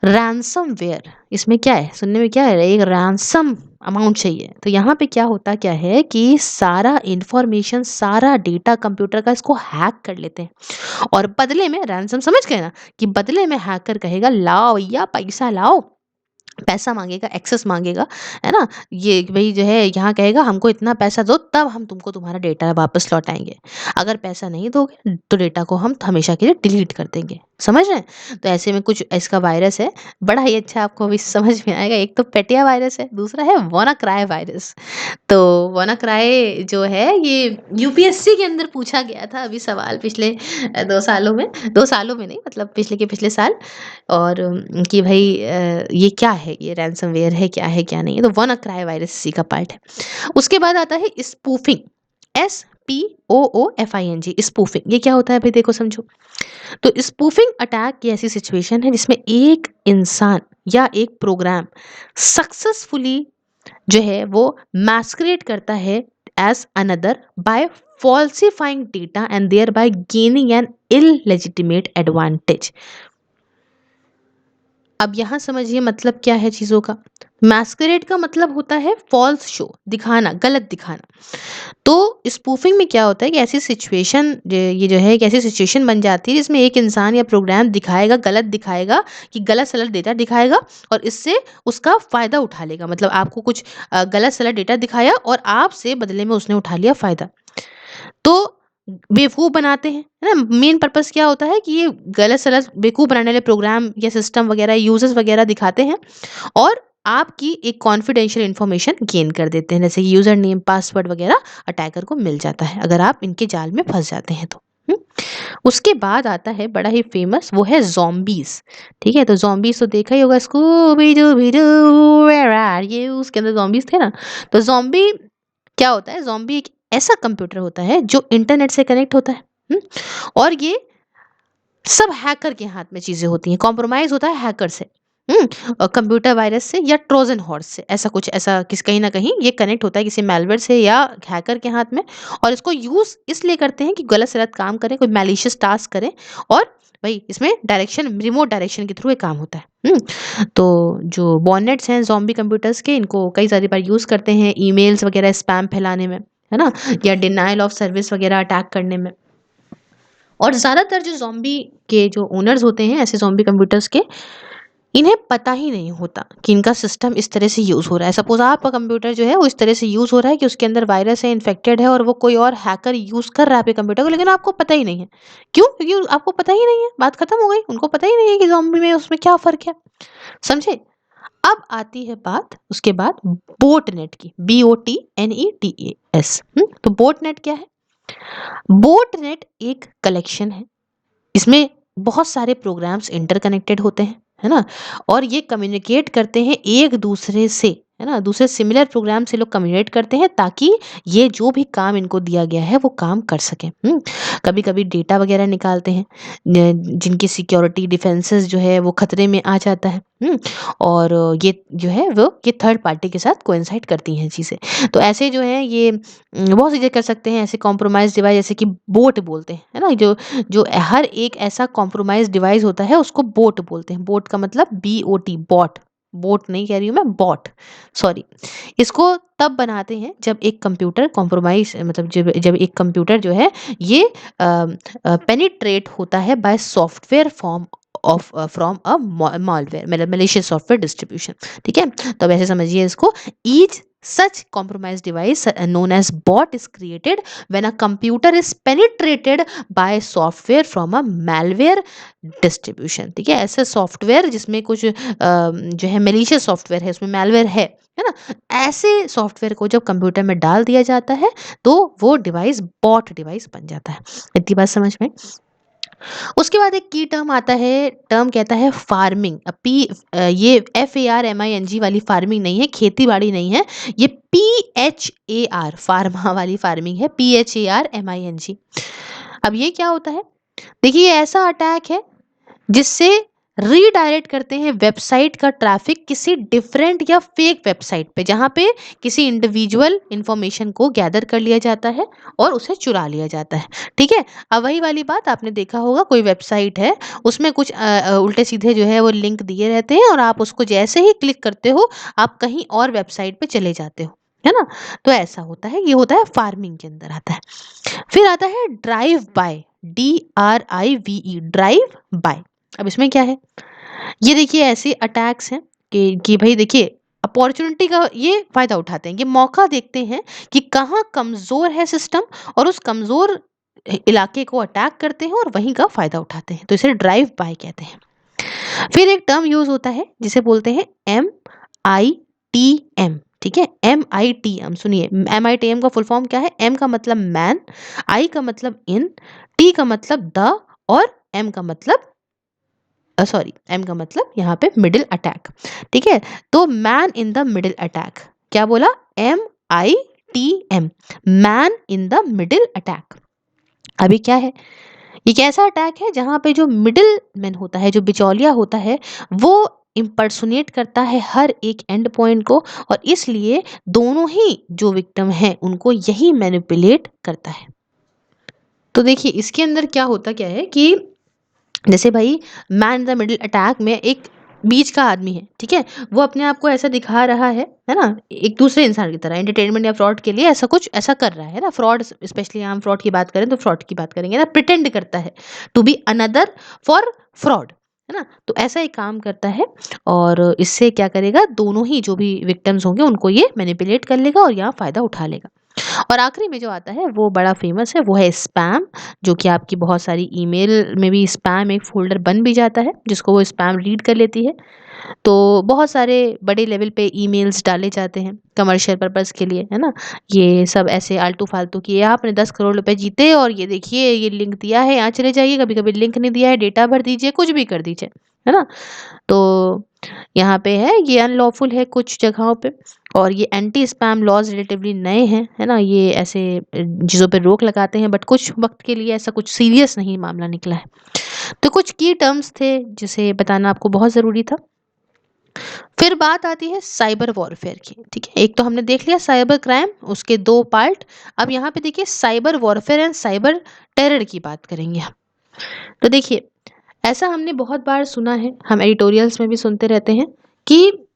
A: रैनसमवेयर। इसमें क्या है, सुनने में क्या है, एक रैनसम अमाउंट चाहिए। तो यहाँ पे क्या होता क्या है कि सारा इंफॉर्मेशन, सारा डेटा कंप्यूटर का इसको हैक कर लेते हैं और बदले में रैनसम, समझ गए ना, कि बदले में हैकर कहेगा लाओ भैया पैसा लाओ, पैसा माँगेगा, एक्सेस माँगेगा, है ना? ये भई जो है यहाँ कहेगा हमको इतना पैसा दो तब हम तुमको तुम्हारा डेटा वापस लौटाएँगे। अगर पैसा नहीं दोगे तो डेटा को हम हमेशा के लिए डिलीट कर देंगे। समझ रहे हैं? तो ऐसे में कुछ इसका वायरस है, बड़ा ही अच्छा आपको अभी समझ में आएगा। एक तो पेटिया वायरस है, दूसरा है वानाक्राई वायरस। तो वानाक्राई जो है ये यूपीएससी के अंदर पूछा गया था अभी सवाल पिछले 2 सालों में, 2 सालों में नहीं मतलब पिछले के पिछले साल। और कि भई ये क्या है? ये रैनसमवेयर है, क्या है, क्या नहीं है? तो वानाक्राई वायरस इसी का पार्ट है। उसके बाद आता है स्पूफिंग, SPOOFING, स्पूफिंग। ये क्या होता है भाई, देखो समझो। तो स्पूफिंग अटैक की ऐसी सिचुएशन है जिसमें एक इंसान या एक प्रोग्राम सक्सेसफुली जो है वो मैस्करेड करता है as another by falsifying data and thereby gaining an illegitimate advantage। अब यहाँ समझिए मतलब क्या है चीज़ों का। मैस्करेड का मतलब होता है फॉल्स शो, दिखाना, गलत दिखाना। तो स्पूफिंग में क्या होता है कि ऐसी सिचुएशन ये जो है एक ऐसी सिचुएशन बन जाती है जिसमें एक इंसान या प्रोग्राम दिखाएगा, गलत दिखाएगा, कि गलत-सलत डेटा दिखाएगा और इससे उसका फ़ायदा उठा लेगा। मतलब आपको कुछ गलत-सलत डेटा दिखाया और आपसे बदले में उसने उठा लिया फ़ायदा। तो बेवकूफ़ बनाते हैं, है ना? मेन पर्पस क्या होता है कि ये गलत-सलत बेवकूफ़ बनाने वाले प्रोग्राम या सिस्टम वगैरह, यूज़र्स वगैरह दिखाते हैं और आपकी एक कॉन्फिडेंशियल इन्फॉर्मेशन गेन कर देते हैं, जैसे यूज़र नेम, पासवर्ड वगैरह अटैकर को मिल जाता है, अगर आप इनके जाल में फँस जाते हैं तो। हुँ? उसके बाद आता है बड़ा ही फ़ेमस, वो है ज़ॉम्बीज़, ठीक है? तो ज़ॉम्बीज़ तो देखा ही होगा, स्कूबी-डूबी-डू वेयर आर यू? उसके अंदर ज़ॉम्बीज़ थे ना? तो ज़ॉम्बी क्या होता है, ज़ॉम्बी एक ऐसा कंप्यूटर होता है जो इंटरनेट से कनेक्ट होता है। हुँ? और ये सब हैकर के हाथ में चीज़ें होती हैं, कॉम्प्रोमाइज़ होता है हैकर से। कंप्यूटर वायरस से या ट्रोजन हॉर्स से, ऐसा कुछ, ऐसा किस कहीं न कहीं ये कनेक्ट होता है किसी मैलवेयर से या हैकर के हाथ में, और इसको यूज़ इसलिए करते हैं कि गलत-सलत काम करें, कोई मैलिशियस टास्क करें और भई इसमें डायरेक्शन, रिमोट डायरेक्शन के थ्रू ये काम होता है। तो जो बॉटनेट्स हैं ज़ॉम्बी कंप्यूटर्स के, इनको कई सारी बार यूज़ करते हैं ईमेल्स वगैरह स्पैम फैलाने में, है ना? या डिनायल ऑफ सर्विस वगैरह अटैक करने में। और ज़्यादातर जो ज़ॉम्बी के जो ओनर्स होते हैं ऐसे ज़ॉम्बी कंप्यूटर्स के, इन्हें पता ही नहीं होता कि इनका सिस्टम इस तरह से यूज़ हो रहा है। सपोज़ आपका कंप्यूटर जो है वो इस तरह से यूज़ हो रहा है कि उसके अंदर वायरस है, इन्फेक्टेड है और वो कोई और हैकर यूज़ कर रहा है आपके कंप्यूटर को, लेकिन आपको पता ही नहीं है। क्यों? क्योंकि आपको पता ही नहीं है, बात खत्म हो गई। उनको पता ही नहीं है कि ज़ॉम्बी में उसमें क्या फ़र्क है, समझे? अब आती है बात उसके बाद बोटनेट की, BOTNETAS। तो बोटनेट क्या है? बोटनेट एक कलेक्शन है। इसमें बहुत सारे प्रोग्राम्स इंटरकनेक्टेड होते हैं, है ना? और ये कम्युनिकेट करते हैं एक दूसरे से, है ना? दूसरे सिमिलर प्रोग्राम से लोग कम्युनिकेट करते हैं ताकि ये जो भी काम इनको दिया गया है वो काम कर सकें। कभी कभी डेटा वगैरह निकालते हैं जिनकी सिक्योरिटी डिफेंसेस जो है वो खतरे में आ जाता है। और ये जो है वो ये थर्ड पार्टी के साथ कोइंसाइड करती हैं चीज़ें। तो ऐसे जो है ये बहुत चीज़ें कर सकते हैं। ऐसे कॉम्प्रोमाइज डिवाइस जैसे कि बोट बोलते हैं, है ना? जो जो हर एक ऐसा कॉम्प्रोमाइज डिवाइस होता है उसको बोट बोलते हैं। बोट का मतलब BOT, बॉट। बोट नहीं कह रही हूँ मैं, बॉट, सॉरी। इसको तब बनाते हैं जब एक कंप्यूटर कॉम्प्रोमाइज मतलब जब जब एक कंप्यूटर जो है ये पेनिट्रेट होता है by software form of from a malware, मतलब मलेशियस सॉफ्टवेयर डिस्ट्रीब्यूशन। ठीक है, तो अब ऐसे समझिए इसको। Each such compromised device known as bot is created when a computer is penetrated by software from a malware distribution। ठीक है, ऐसे सॉफ्टवेयर जिसमें कुछ जो है मेलिशियस सॉफ्टवेयर है, उसमें malware है ना? ऐसे सॉफ्टवेयर को जब कंप्यूटर में डाल दिया जाता है तो वो डिवाइस बॉट डिवाइस बन जाता है। इतनी बात समझ में? उसके बाद एक की टर्म आता है, टर्म कहता है फार्मिंग। ये FARMING वाली फार्मिंग नहीं है, खेती बाड़ी नहीं है। ये PHAR फार्मा वाली फार्मिंग है, PHARMING। अब ये क्या होता है? देखिए, ये ऐसा अटैक है जिससे रीडायरेक्ट करते हैं वेबसाइट का ट्रैफिक किसी डिफरेंट या फेक वेबसाइट पे, जहां पे किसी इंडिविजुअल इंफॉर्मेशन को गैदर कर लिया जाता है और उसे चुरा लिया जाता है। ठीक है, अब वही वाली बात आपने देखा होगा, कोई वेबसाइट है, उसमें कुछ उल्टे सीधे जो है वो लिंक दिए रहते हैं और आप उसको जैसे ही क्लिक करते हो आप कहीं और वेबसाइट पे चले जाते हो, है ना? तो ऐसा होता है, ये होता है फार्मिंग के अंदर आता है। फिर आता है drive bye, DRIVE, drive bye. अब इसमें क्या है? ये देखिए ऐसे अटैक्स हैं कि भाई देखिए, अपॉर्चुनिटी का ये फायदा उठाते हैं, ये मौका देखते हैं कि कहाँ कमजोर है सिस्टम और उस कमजोर इलाके को अटैक करते हैं और वहीं का फायदा उठाते हैं। तो इसे ड्राइव बाय कहते हैं। फिर एक टर्म यूज होता है जिसे बोलते हैं MITM। ठीक है, MITM, सुनिए, MITM का फुल फॉर्म क्या है? M का मतलब मैन, I का मतलब इन, T का मतलब द, और M का मतलब सॉरी, M का मतलब यहाँ पे मिडिल अटैक। ठीक है, तो man in the middle attack, क्या बोला? MITM, man in the middle attack. अभी क्या है? ये कैसा अटैक है जहां पे जो मिडिल मैन होता है, जो बिचौलिया होता है, वो इम्पर्सोनेट करता है हर एक एंड पॉइंट को, और इसलिए दोनों ही जो विक्टिम हैं उनको यही मैनिपुलेट करता है। तो देखिए इसके अंदर क्या होता क्या है कि जैसे भाई man in the middle attack में एक बीच का आदमी है, ठीक है, वो अपने आप को ऐसा दिखा रहा है ना, एक दूसरे इंसान की तरह एंटरटेनमेंट या फ्रॉड के लिए ऐसा कुछ ऐसा कर रहा है ना। फ्रॉड, स्पेशली हम फ्रॉड की बात करें तो फ्रॉड की बात करेंगे ना, प्रिटेंड करता है to be another for fraud, है ना? तो ऐसा एक काम करता है और इससे क्या करेगा, दोनों ही जो भी विक्टिम्स होंगे उनको ये मैनिपुलेट कर लेगा और यहाँ फायदा उठा लेगा। और आखिरी में जो आता है वो बड़ा फेमस है, वो है स्पैम, जो कि आपकी बहुत सारी ईमेल में भी स्पैम एक फ़ोल्डर बन भी जाता है, जिसको वो स्पैम रीड कर लेती है। तो बहुत सारे बड़े लेवल पे ईमेल्स डाले जाते हैं कमर्शियल पर्पज़ के लिए, है ना? ये सब ऐसे आलतू-फालतू कि ये आपने 10 करोड़ रुपए जीते और ये देखिए ये लिंक दिया है, यहाँ चले जाइए, कभी-कभी लिंक नहीं दिया है, डेटा भर दीजिए, कुछ भी कर दीजिए, है ना? तो यहाँ पे है ये अनलॉफुल है कुछ जगहों पे, और ये एंटी स्पैम लॉज रिलेटिवली नए हैं, है ना? ये ऐसे चीज़ों पे रोक लगाते हैं, बट कुछ वक्त के लिए ऐसा कुछ सीरियस नहीं मामला निकला है। तो कुछ की टर्म्स थे जिसे बताना आपको बहुत ज़रूरी था। फिर बात आती है साइबर वॉरफेयर की। ठीक है, एक तो हमने देख लिया साइबर क्राइम, उसके दो पार्ट। अब यहाँ पे देखिए cyber warfare and cyber terror की बात करेंगे हम। तो देखिए, ऐसा हमने बहुत बार सुना है, हम एडिटोरियल्स में भी सुनते रहते हैं कि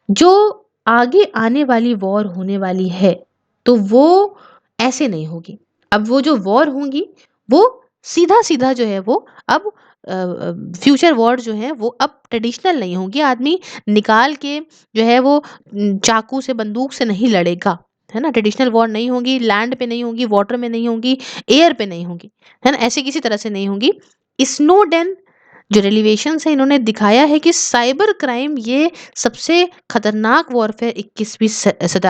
A: जो आगे आने वाली वॉर होने वाली है तो वो ऐसे नहीं होगी। अब वो जो वॉर होंगी वो सीधा सीधा जो है वो अब फ्यूचर वॉर जो है वो अब ट्रेडिशनल नहीं होगी, आदमी निकाल के जो है वो चाकू से बंदूक से नहीं लड़ेगा, है ना? ट्रेडिशनल वॉर नहीं होगी, लैंड पे नहीं होगी, वाटर में नहीं होगी, एयर पे नहीं होगी, है ना? ऐसे किसी तरह से नहीं होगी। स्नोडेन जो रेलिवेशंस है इन्होंने दिखाया है कि साइबर क्राइम ये सबसे खतरनाक वॉरफेयर 21वीं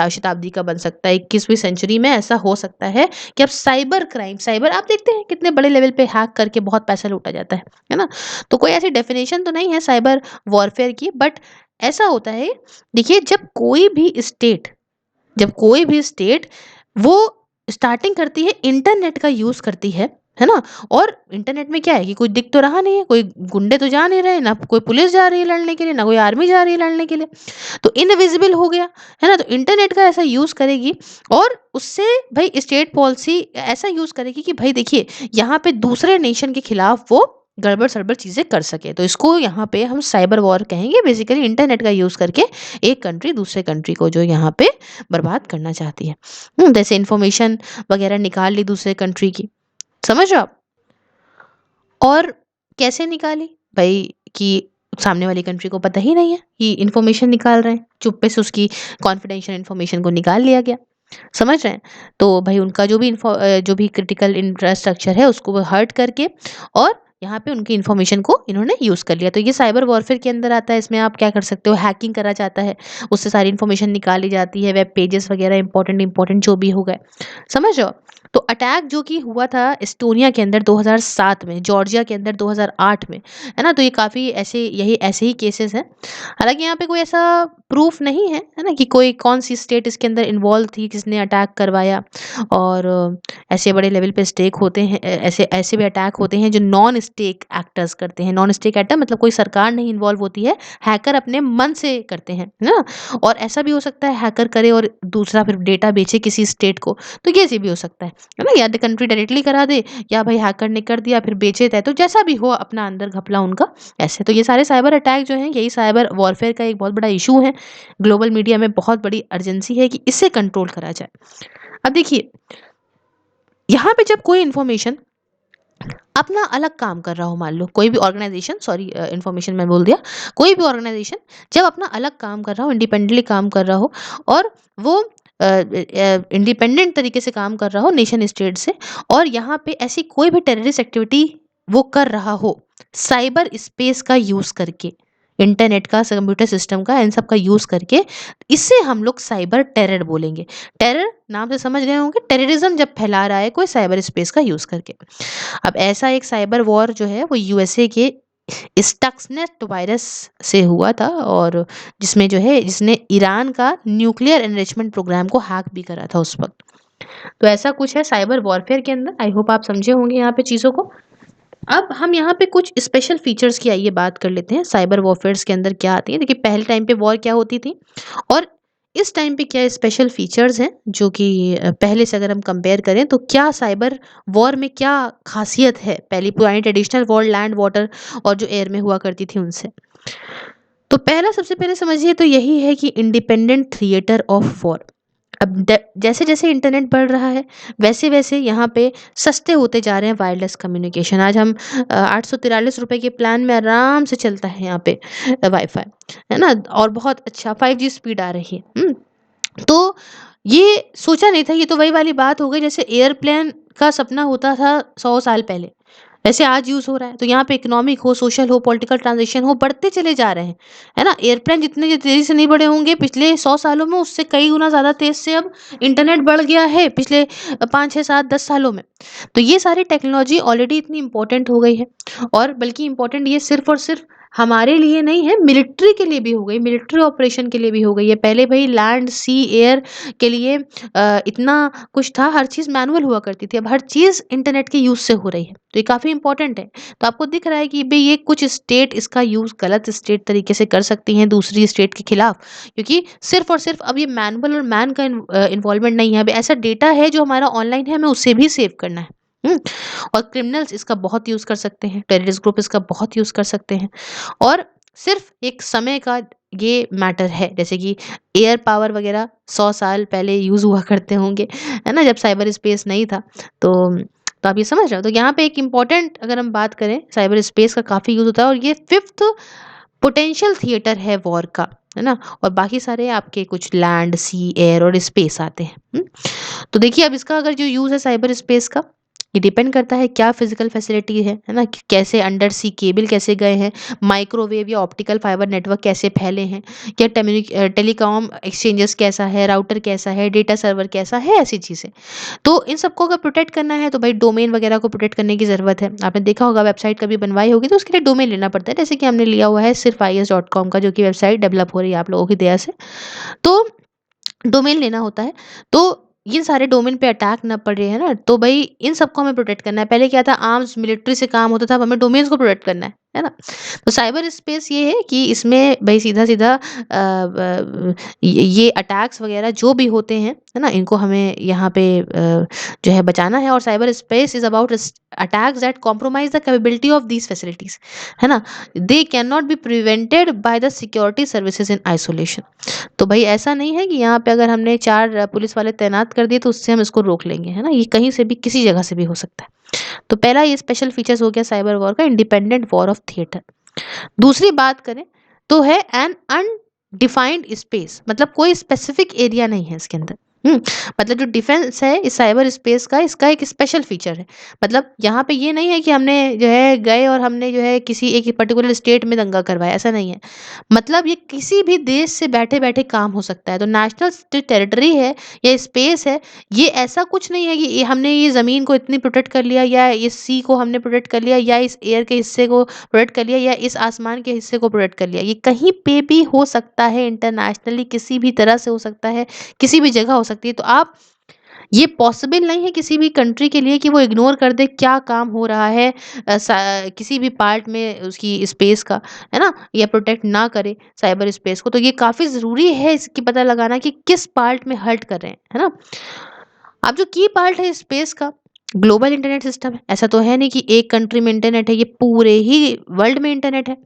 A: शताब्दी का बन सकता है। 21वीं सेंचुरी में ऐसा हो सकता है कि अब साइबर क्राइम, साइबर आप देखते हैं कितने बड़े लेवल पे हैक करके बहुत पैसा लूटा जाता है ना? तो कोई ऐसी डेफिनेशन तो नहीं है साइबर वॉरफेयर की, बट ऐसा होता है, देखिए जब कोई भी स्टेट वो स्टार्टिंग करती है, इंटरनेट का यूज़ करती है ना? और इंटरनेट में क्या है कि कोई दिख तो रहा नहीं है, कोई गुंडे तो जा नहीं रहे, ना कोई पुलिस जा रही है लड़ने के लिए, ना कोई आर्मी जा रही है लड़ने के लिए, तो इनविजिबल हो गया, है ना? तो इंटरनेट का ऐसा यूज़ करेगी और उससे भई स्टेट पॉलिसी ऐसा यूज़ करेगी कि भई देखिए, यहाँ पे दूसरे नेशन के खिलाफ वो गड़बड़-सड़बड़ चीज़ें कर सके। तो इसको यहाँ पे हम साइबर वॉर कहेंगे, बेसिकली इंटरनेट का यूज़ करके एक कंट्री दूसरे कंट्री को जो यहाँ पे बर्बाद करना चाहती है। जैसे इन्फॉर्मेशन वगैरह निकाल ली दूसरे कंट्री की, समझ रहे हो आप? और कैसे निकाली? भई कि सामने वाली कंट्री को पता ही नहीं है कि इन्फॉर्मेशन निकाल रहे हैं, चुप्पे से उसकी कॉन्फिडेंशियल इन्फॉर्मेशन को निकाल लिया गया, समझ रहे हैं? तो भई उनका जो भी क्रिटिकल इंफ्रास्ट्रक्चर है उसको वो हर्ट करके और यहाँ पे उनकी इन्फॉर्मेशन को इन्होंने यूज़ कर लिया। तो ये साइबर वॉरफेयर के अंदर आता है, इसमें आप क्या कर सकते हो, हैकिंग करा जाता है, उससे सारी इन्फॉर्मेशन निकाली जाती है, वेब पेजेस वगैरह इम्पोर्टेंट जो भी हो गए, समझ रहे हो? तो अटैक जो कि हुआ था एस्टोनिया के अंदर 2007 में, जॉर्जिया के अंदर 2008 में, है ना? तो ये काफ़ी ऐसे ही केसेस हैं। हालाँकि यहाँ पे कोई ऐसा प्रूफ नहीं है ना? कि कोई कौन-सी स्टेट इसके अंदर इन्वॉल्व थी, किसने अटैक करवाया और ऐसे बड़े लेवल पे स्टेक होते हैं, ऐसे ऐसे भी अटैक होते हैं जो नॉन स्टेक एक्टर्स करते हैं। नॉन स्टेक एक्टर मतलब कोई सरकार नहीं इन्वॉल्व होती है, हैकर अपने मन से करते हैं, है ना? और ऐसा भी हो सकता है हैकर करे और दूसरा फिर डेटा बेचे किसी स्टेट को, तो ये चीज़ भी हो सकता है ना? या तो कंट्री डायरेक्टली करा दे या भाई हैकर ने कर दिया फिर बेचे तय, तो जैसा भी हो अपना अंदर घपला उनका ऐसे। तो ये सारे साइबर अटैक जो हैं यही साइबर वॉरफेयर का एक बहुत बड़ा इशू है। ग्लोबल मीडिया में बहुत बड़ी अर्जेंसी है कि इसे कंट्रोल करा जाए। अब देखिए, यहाँ पे जब कोई इन्फॉर्मेशन अपना अलग काम कर रहा हो, मान लो कोई भी ऑर्गेनाइजेशन, सॉरी इन्फॉर्मेशन मैं बोल दिया, कोई भी ऑर्गेनाइजेशन जब अपना अलग काम कर रहा हो, इंडिपेंडेंटली काम कर रहा हो और वो इंडिपेंडेंट तरीके से काम कर रहा हो नेशन स्टेट से, और यहाँ पे ऐसी कोई भी टेररिस्ट एक्टिविटी वो कर रहा हो साइबर स्पेस का यूज करके, इंटरनेट का, कंप्यूटर सिस्टम का, इन सब का यूज करके, इसे हम लोग साइबर टेरर बोलेंगे। टेरर नाम से समझ गए होंगे, टेररिज्म जब फैला रहा है कोई साइबर स्पेस का यूज करके। अब ऐसा एक साइबर वॉर जो है वो यूएसए के स्टक्सनेट वायरस से हुआ था, और जिसने ईरान का न्यूक्लियर एनरिचमेंट प्रोग्राम को हैक भी करा था उस वक्त। तो ऐसा कुछ है साइबर वॉरफेयर के अंदर। आई होप आप समझे होंगे यहाँ पे चीज़ों को। अब हम यहाँ पे कुछ स्पेशल फीचर्स की आइए बात कर लेते हैं, साइबर वॉरफेयर्स के अंदर क्या आती है। देखिए पहले टाइम पे वॉर क्या होती थी और इस टाइम पे क्या स्पेशल फीचर्स हैं, जो कि पहले से अगर हम कंपेयर करें तो क्या साइबर वॉर में क्या खासियत है पहली पुरानी ट्रेडिशनल वॉर लैंड वाटर और जो एयर में हुआ करती थी उनसे। तो पहला सबसे पहले समझिए तो यही है कि इंडिपेंडेंट थिएटर ऑफ वॉर। अब जैसे जैसे इंटरनेट बढ़ रहा है वैसे वैसे यहाँ पे सस्ते होते जा रहे हैं वायरलेस कम्युनिकेशन। आज हम 843 रुपए के प्लान में आराम से चलता है यहाँ पे वाईफाई, है ना? और बहुत अच्छा 5G स्पीड आ रही है। तो ये सोचा नहीं था, ये तो वही वाली बात हो गई जैसे एयरप्लेन का सपना होता था 100 साल पहले, वैसे आज यूज़ हो रहा है। तो यहाँ पे इकोनॉमिक हो, सोशल हो, पॉलिटिकल ट्रांजिशन हो, बढ़ते चले जा रहे हैं, है ना? एयरप्लेन जितने तेज़ी से नहीं बढ़े होंगे पिछले 100 सालों में, उससे कई गुना ज़्यादा तेज़ से अब इंटरनेट बढ़ गया है पिछले 5, 6, 7, 10 सालों में। तो ये सारी टेक्नोलॉजी ऑलरेडी इतनी इम्पोर्टेंट हो गई है, और बल्कि इम्पोर्टेंट ये सिर्फ़ और सिर्फ़ हमारे लिए नहीं है, मिलिट्री के लिए भी हो गई, मिलिट्री ऑपरेशन के लिए भी हो गई है। पहले भई लैंड, सी, एयर के लिए इतना कुछ था, हर चीज़ मैनुअल हुआ करती थी, अब हर चीज़ इंटरनेट के यूज़ से हो रही है। तो ये काफ़ी इम्पोर्टेंट है। तो आपको दिख रहा है कि भई ये कुछ स्टेट इसका यूज़ गलत स्टेट तरीके से कर सकती हैं दूसरी स्टेट के खिलाफ, क्योंकि सिर्फ़ और सिर्फ़ अब ये मैनुअल और मैन का इन्वॉल्वमेंट नहीं है, अब ऐसा डेटा है जो हमारा ऑनलाइन है, हमें उसे भी सेव करना है। हुँ? और क्रिमिनल्स इसका बहुत यूज़ कर सकते हैं, टेररिस्ट ग्रुप इसका बहुत यूज़ कर सकते हैं, और सिर्फ़ एक समय का ये मैटर है, जैसे कि एयर पावर वग़ैरह 100 साल पहले यूज़ हुआ करते होंगे, है ना? जब साइबर स्पेस नहीं था। तो तो आप ये समझ रहे हो? तो यहाँ पे एक इम्पोर्टेंट अगर हम बात करें, साइबर स्पेस का काफ़ी यूज़ होता है, और ये 5th पोटेंशियल थिएटर है वॉर का, है ना? और बाकी सारे आपके कुछ लैंड, सी, एयर और स्पेस आते हैं। तो देखिए अब इसका अगर जो यूज़ है साइबर स्पेस का, ये डिपेंड करता है क्या फिजिकल फैसिलिटी है ना, कि कैसे अंडर सी केबल कैसे गए हैं, माइक्रोवेव या ऑप्टिकल फाइबर नेटवर्क कैसे फैले हैं, क्या टेलीकॉम एक्सचेंजेस कैसा है, राउटर कैसा है, डेटा सर्वर कैसा है, ऐसी चीज़ें। तो इन सबको अगर प्रोटेक्ट करना है तो भाई डोमेन वगैरह को प्रोटेक्ट करने की ज़रूरत है। आपने देखा होगा वेबसाइट कभी बनवाई होगी तो उसके लिए डोमेन लेना पड़ता है, जैसे कि हमने लिया हुआ है सिर्फ IS.com का, जो कि वेबसाइट डेवलप हो रही है आप लोगों की दया से। तो डोमेन लेना होता है। तो ये सारे डोमेन पे अटैक ना पड़े, है ना? तो भई इन सबको हमें प्रोटेक्ट करना है। पहले क्या था, आर्म्स मिलिट्री से काम होता था, अब हमें डोमेन्स को प्रोटेक्ट करना है ना? तो साइबर स्पेस ये है कि इसमें भई सीधा-सीधा ये अटैक्स वगैरह जो भी होते हैं, है ना? इनको हमें यहाँ पे जो है बचाना है, और cyber space is about attacks that compromise the capability of these facilities, है ना? They can not be prevented by the security services in isolation. तो भाई ऐसा नहीं है कि यहाँ पे अगर हमने 4 पुलिस वाले तैनात कर दिए तो उससे हम इसको रोक लेंगे, है ना? ये कहीं से भी किसी जगह से भी हो सकता है। तो पहला ये स्पेशल फीचर्स हो गया साइबर वॉर का, इंडिपेंडेंट वॉर ऑफ थिएटर। दूसरी बात करें तो है एन अनडिफाइंड स्पेस, मतलब कोई स्पेसिफिक एरिया नहीं है इसके अंदर। हम्म मतलब जो डिफेंस है इस साइबर स्पेस का, इसका एक स्पेशल फीचर है। मतलब यहाँ पे ये नहीं है कि हमने जो है गए और हमने जो है किसी एक पर्टिकुलर स्टेट में दंगा करवाया, ऐसा नहीं है। मतलब ये किसी भी देश से बैठे बैठे काम हो सकता है। तो नेशनल टेरिटरी है या स्पेस है, ये ऐसा कुछ नहीं है कि हमने ये ज़मीन को इतनी प्रोटेक्ट कर लिया, या इस सी को हमने प्रोटेक्ट कर लिया, या इस एयर के हिस्से को प्रोटेक्ट कर लिया, या इस आसमान के हिस्से को प्रोटेक्ट कर लिया। ये कहीं पे भी हो सकता है, इंटरनेशनली किसी भी तरह से हो सकता है, किसी भी जगह हो सकती है। तो आप, ये पॉसिबल नहीं है किसी भी कंट्री के लिए कि वो इग्नोर कर दे क्या काम हो रहा है किसी भी पार्ट में उसकी स्पेस का, है ना? या प्रोटेक्ट ना करे साइबर स्पेस को। तो ये काफ़ी ज़रूरी है इसकी पता लगाना कि किस पार्ट में हर्ट कर रहे हैं, है ना? अब जो की पार्ट है स्पेस का, ग्लोबल इंटरनेट सिस्टम है। ऐसा तो है नहीं कि एक कंट्री में इंटरनेट है, ये पूरे ही वर्ल्ड में इंटरनेट है।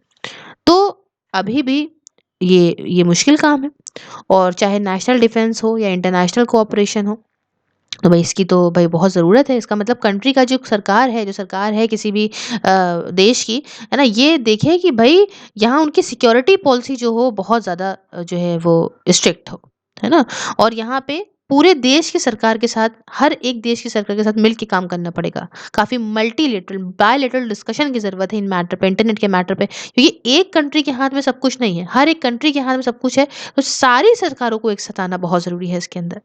A: तो अभी भी ये मुश्किल काम है, और चाहे नेशनल डिफेंस हो या इंटरनेशनल कोऑपरेशन हो, तो भाई इसकी तो भाई बहुत ज़रूरत है। इसका मतलब कंट्री का जो सरकार है किसी भी देश की, है ना? ये देखे कि भाई यहाँ उनकी सिक्योरिटी पॉलिसी जो हो बहुत ज़्यादा जो है वो स्ट्रिक्ट हो, है ना? और यहाँ पे पूरे देश की सरकार के साथ, हर एक देश की सरकार के साथ मिल के काम करना पड़ेगा। काफ़ी मल्टीलेटरल, बायलैटरल डिस्कशन की ज़रूरत है इन मैटर पे, इंटरनेट के मैटर पे, क्योंकि एक कंट्री के हाथ में सब कुछ नहीं है। हर एक कंट्री के हाथ में सब कुछ है, तो सारी सरकारों को एक साथ आना बहुत ज़रूरी है इसके अंदर।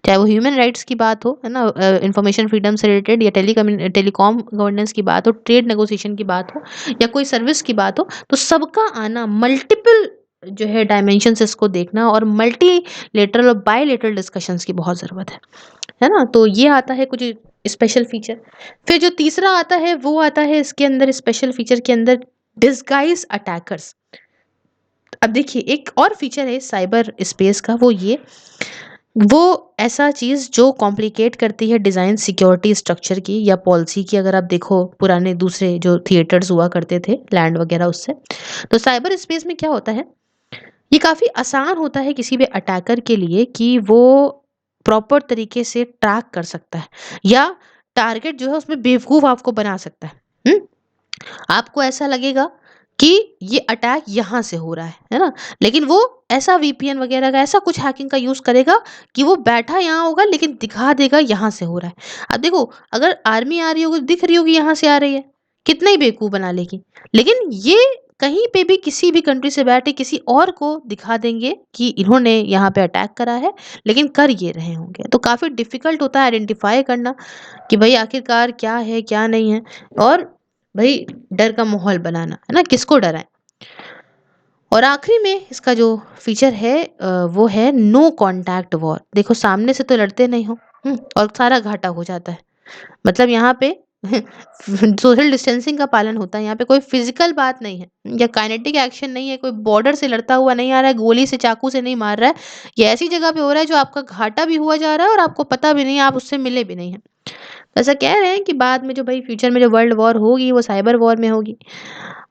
A: चाहे वो ह्यूमन राइट्स की बात हो, है ना? इंफॉर्मेशन फ्रीडम से रिलेटेड, या टेलीकॉम गवर्नेंस की बात हो, ट्रेड नेगोशिएशन की बात हो, या कोई सर्विस की बात हो, तो सबका आना, मल्टीपल जो है डायमेंशंस इसको देखना, और मल्टीलेटरल और बायलेटरल डिस्कशंस की बहुत ज़रूरत है ना? तो ये आता है कुछ स्पेशल फीचर। फिर जो तीसरा आता है वो आता है इसके अंदर, स्पेशल फीचर के अंदर, डिस्गाइज अटैकर्स। अब देखिए एक और फीचर है साइबर स्पेस का, वो ऐसा चीज़ जो कॉम्प्लिकेट करती है डिज़ाइन सिक्योरिटी स्ट्रक्चर की या पॉलिसी की। अगर आप देखो पुराने दूसरे जो थिएटर्स हुआ करते थे लैंड वगैरह उससे, तो साइबर स्पेस में क्या होता है, ये काफ़ी आसान होता है किसी भी अटैकर के लिए कि वो प्रॉपर तरीके से ट्रैक कर सकता है, या टारगेट जो है उसमें बेवकूफ़ आपको बना सकता है। हुँ? आपको ऐसा लगेगा कि ये अटैक यहाँ से हो रहा है ना? लेकिन वो ऐसा VPN वगैरह का ऐसा कुछ हैकिंग का यूज़ करेगा कि वो बैठा यहाँ होगा लेकिन दिखा देगा यहाँ से हो रहा है। अब देखो, अगर आर्मी आ रही होगी, दिख रही होगी यहाँ से आ रही है, कितना ही बेवकूफ़ बना लेगी। लेकिन ये कहीं पे भी किसी भी कंट्री से बैठे किसी और को दिखा देंगे कि इन्होंने यहाँ पे अटैक करा है, लेकिन कर ये रहे होंगे। तो काफ़ी डिफ़िकल्ट होता है आइडेंटिफ़ाई करना कि भई आखिरकार क्या है, क्या नहीं है, और भई डर का माहौल बनाना, है ना? किसको डराएँ? और आखिरी में इसका जो फीचर है वो है नो कॉन्टैक्ट वॉर। देखो सामने से तो लड़ते नहीं हो, और सारा घाटा हो जाता है। मतलब यहाँ पे सोशल डिस्टेंसिंग का पालन होता है, यहाँ पे कोई फिजिकल बात नहीं है, या काइनेटिक एक्शन नहीं है, कोई बॉर्डर से लड़ता हुआ नहीं आ रहा है, गोली से चाकू से नहीं मार रहा है। ये ऐसी जगह पे हो रहा है जो आपका घाटा भी हुआ जा रहा है और आपको पता भी नहीं है, आप उससे मिले भी नहीं हैं। तो ऐसा कह रहे हैं कि बाद में जो भाई फ्यूचर में जो वर्ल्ड वॉर होगी वो साइबर वॉर में होगी,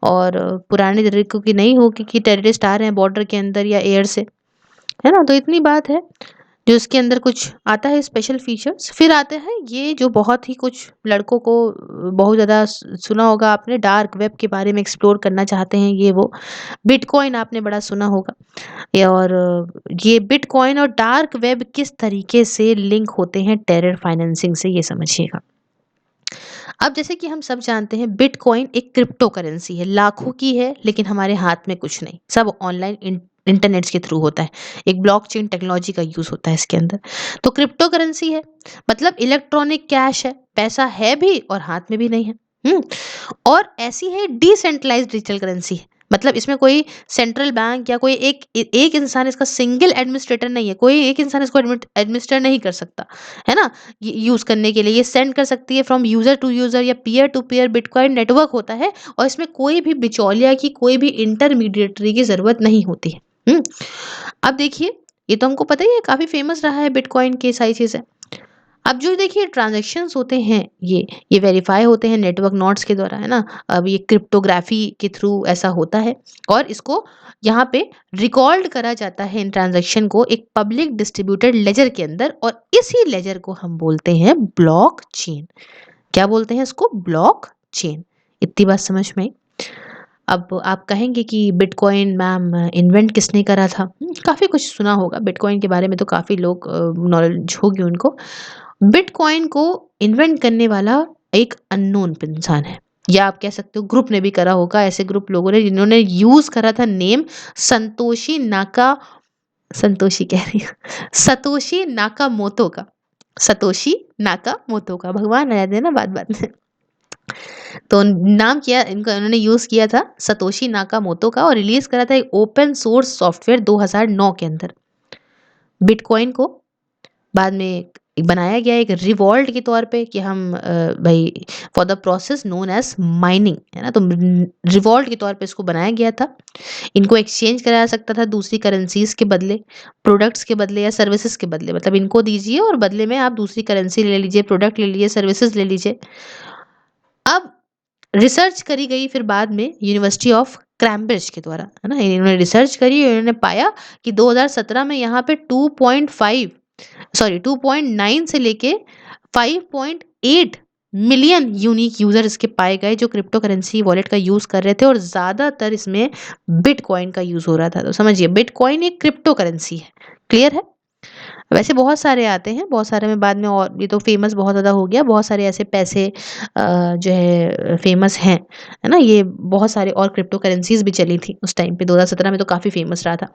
A: और पुराने तरीकों की नहीं होगी कि टेररिस्ट आ रहे हैं बॉर्डर के अंदर या एयर से, है ना? तो इतनी बात है जो इसके अंदर कुछ आता है स्पेशल फीचर्स। फिर आते हैं ये जो बहुत ही कुछ लड़कों को बहुत ज़्यादा सुना होगा आपने, डार्क वेब के बारे में एक्सप्लोर करना चाहते हैं ये वो। बिटकॉइन आपने बड़ा सुना होगा, और ये बिटकॉइन और डार्क वेब किस तरीके से लिंक होते हैं टेरर फाइनेंसिंग से, ये समझिएगा। अब जैसे कि हम सब जानते हैं बिटकॉइन एक क्रिप्टो करेंसी है, लाखों की है लेकिन हमारे हाथ में कुछ नहीं, सब ऑनलाइन इंटरनेट के थ्रू होता है। एक ब्लॉकचेन टेक्नोलॉजी का यूज होता है इसके अंदर। तो क्रिप्टो करेंसी है मतलब इलेक्ट्रॉनिक कैश है, पैसा है भी और हाथ में भी नहीं है। हम्म और ऐसी है डिसेंट्रलाइज्ड डिजिटल करेंसी, मतलब इसमें कोई सेंट्रल बैंक या कोई एक इंसान इसका सिंगल एडमिनिस्ट्रेटर नहीं है, कोई एक इंसान इसको एडमिनिस्ट्रेट नहीं कर सकता, है ना। यूज करने के लिए ये सेंड कर सकती है फ्रॉम यूजर टू यूजर या peer to peer, bitcoin network होता है और इसमें कोई भी बिचौलिया की, कोई भी इंटरमीडिएटरी की जरूरत नहीं होती है। अब देखिए, ये तो हमको पता ही है, काफी फेमस रहा है बिटकॉइन की सारी चीजें। अब जो देखिए ट्रांजैक्शंस होते हैं, ये वेरीफाई होते हैं नेटवर्क नोड्स के द्वारा, है ना। अब ये क्रिप्टोग्राफी के थ्रू ऐसा होता है और इसको यहाँ पे रिकॉर्ड करा जाता है इन ट्रांजैक्शन को एक पब्लिक डिस्ट्रीब्यूटेड लेजर के अंदर, और इसी लेजर को हम बोलते हैं ब्लॉक चेन। क्या बोलते हैं इसको? Block chain. इतनी बात समझ में आई। अब आप कहेंगे कि बिटकॉइन मैम इन्वेंट किसने करा था? काफी कुछ सुना होगा बिटकॉइन के बारे में, तो काफी लोग नॉलेज होगी उनको। बिटकॉइन को इन्वेंट करने वाला एक अननोन इंसान है, या आप कह सकते हो ग्रुप ने भी करा होगा। ऐसे ग्रुप लोगों ने जिन्होंने यूज करा था नेम संतोषी नाका, संतोषी कह रही हूँ सतोशी नाकामोतो का। सतोशी नाकामोतो का, भगवान आ जाते हैं ना बात बात में। तो नाम किया इनका, उन्होंने यूज किया था सतोशी नाकामोतो का, और रिलीज करा था एक ओपन सोर्स सॉफ्टवेयर 2009 के अंदर। बिटकॉइन को बाद में बनाया गया एक रिवॉल्ट के तौर पे कि हम भाई for the process known as mining, है ना। तो रिवॉल्ट के तौर पे इसको बनाया गया था। इनको एक्सचेंज कराया सकता था दूसरी करेंसीज के बदले, प्रोडक्ट्स के बदले या सर्विसेज के बदले, मतलब इनको दीजिए और बदले में आप दूसरी करेंसी ले लीजिए, प्रोडक्ट ले लीजिए, सर्विसेज ले लीजिए। अब रिसर्च करी गई फिर बाद में यूनिवर्सिटी ऑफ कैम्ब्रिज के द्वारा, है ना। इन्होंने रिसर्च करी और इन्होंने पाया कि 2017 में यहाँ पे 2.9 से लेके 5.8 मिलियन यूनिक यूजर इसके पाए गए जो क्रिप्टो करेंसी वॉलेट का यूज कर रहे थे, और ज्यादातर इसमें बिटकॉइन का यूज हो रहा था। तो समझिए बिटकॉइन एक क्रिप्टो करेंसी है। क्लियर है? वैसे बहुत सारे आते हैं, बहुत सारे में बाद में, और ये तो फेमस बहुत ज़्यादा हो गया, बहुत सारे ऐसे पैसे जो है फेमस हैं, है ना। ये बहुत सारे और क्रिप्टो करेंसीज भी चली थी उस टाइम पे, 2017 में तो काफ़ी फेमस रहा था।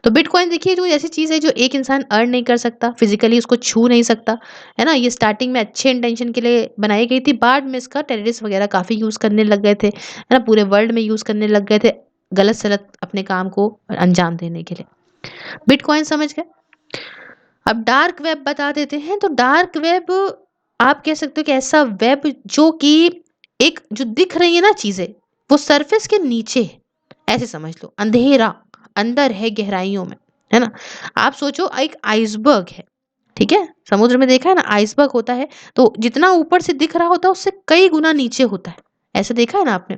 A: तो बिटकॉइन देखिए जो ऐसी चीज़ है जो एक इंसान अर्न नहीं कर सकता, फिजिकली उसको छू नहीं सकता, है ना। ये स्टार्टिंग में अच्छे इंटेंशन के लिए बनाई गई थी, बाद में इसका टेररिस्ट वगैरह काफ़ी यूज़ करने लग गए थे, है ना। पूरे वर्ल्ड में यूज़ करने लग गए थे गलत सलत अपने काम को अंजाम देने के लिए। बिटकॉइन समझ गए। अब डार्क वेब बता देते हैं। तो डार्क वेब आप कह सकते हो कि ऐसा वेब जो कि एक जो दिख रही है ना चीजें, वो सरफेस के नीचे है, ऐसे समझ लो, अंधेरा अंदर है गहराइयों में, है ना। आप सोचो एक आइसबर्ग है, ठीक है, समुद्र में देखा है ना आइसबर्ग होता है, तो जितना ऊपर से दिख रहा होता है उससे कई गुना नीचे होता है, ऐसे देखा है ना आपने।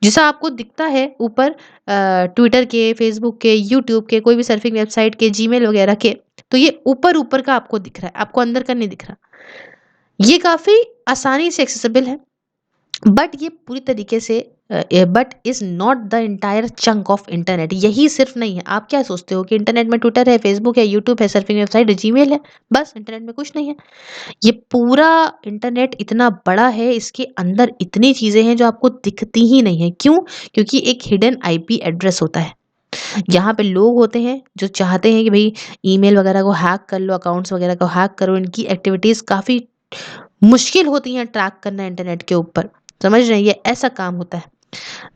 A: जैसा आपको दिखता है ऊपर ट्विटर के, फेसबुक के, यूट्यूब के, कोई भी सर्फिंग वेबसाइट के, जीमेल वगैरह के, तो ये ऊपर ऊपर का आपको दिख रहा है, आपको अंदर का नहीं दिख रहा। ये काफी आसानी से एक्सेसिबल है, बट ये पूरी तरीके से but is not the entire chunk of internet. यही सिर्फ नहीं है। आप क्या सोचते हो कि इंटरनेट में ट्विटर है, फेसबुक है, यूट्यूब है, सर्फिंग वेबसाइट है, जीमेल है, बस इंटरनेट में कुछ नहीं है? ये पूरा इंटरनेट इतना बड़ा है, इसके अंदर इतनी चीजें हैं जो आपको दिखती ही नहीं है। क्यों? क्योंकि एक हिडन आईपी एड्रेस होता है। यहाँ पे लोग होते हैं जो चाहते हैं कि भाई ईमेल वगैरह को हैक कर लो, अकाउंट्स वगैरह को हैक करो, इनकी एक्टिविटीज काफी मुश्किल होती हैं ट्रैक करना इंटरनेट के ऊपर, समझ रहे हैं, ये ऐसा काम होता है।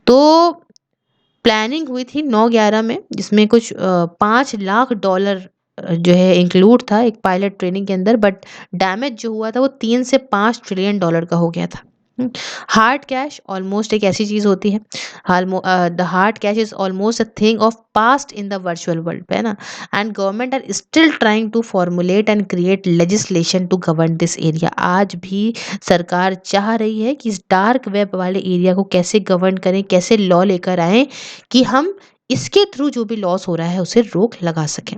A: तो प्लानिंग हुई थी 9/11 में, जिसमें कुछ $5 लाख जो है इंक्लूड था एक पायलट ट्रेनिंग के अंदर, बट डैमेज जो हुआ था वो 3 से 5 ट्रिलियन डॉलर का हो गया था। हार्ड कैश ऑलमोस्ट एक ऐसी चीज होती है, the hard cash is almost a thing of past in the virtual world, है ना। And government are still trying to formulate and create legislation to govern this area. आज भी सरकार चाह रही है कि इस डार्क वेब वाले एरिया को कैसे गवर्न करें, कैसे लॉ लेकर आए कि हम इसके थ्रू जो भी लॉस हो रहा है उसे रोक लगा सकें।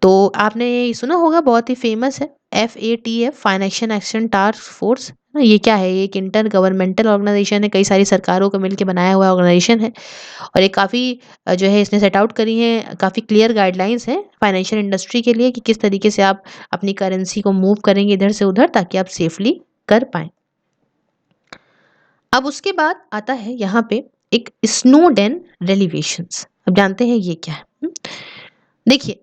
A: तो आपने ये सुना होगा, बहुत ही फेमस है, FATF, financial action task force. ये क्या है? ये एक इंटर गवर्नमेंटल ऑर्गेनाइजेशन है, कई सारी सरकारों को मिलकर बनाया हुआ ऑर्गेनाइजेशन है, और ये काफ़ी जो है इसने सेट आउट करी है, काफ़ी क्लियर गाइडलाइंस हैं फाइनेंशियल इंडस्ट्री के लिए कि किस तरीके से आप अपनी करेंसी को मूव करेंगे इधर से उधर ताकि आप सेफली कर पाएं। अब उसके बाद आता है यहाँ पे एक स्नोडेन रेलिवेशंस। अब जानते हैं ये क्या है। देखिए,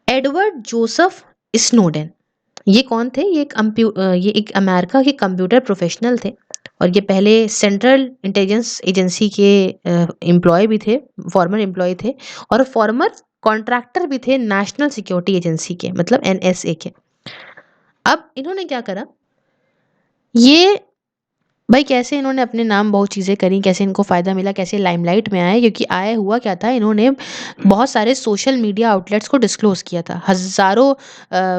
A: एडवर्ड जोसेफ स्नोडेन, ये कौन थे? ये एक अमेरिका के कंप्यूटर प्रोफेशनल थे और ये पहले सेंट्रल इंटेलिजेंस एजेंसी के एम्प्लॉय भी थे, फॉर्मर एम्प्लॉय थे और फॉर्मर कॉन्ट्रैक्टर भी थे नेशनल सिक्योरिटी एजेंसी के, मतलब एनएसए के। अब इन्होंने क्या करा, ये भाई कैसे इन्होंने अपने नाम बहुत चीज़ें करी, कैसे इनको फ़ायदा मिला, कैसे लाइमलाइट में आए, क्योंकि आया हुआ क्या था, इन्होंने बहुत सारे सोशल मीडिया आउटलेट्स को डिस्क्लोज़ किया था। हज़ारों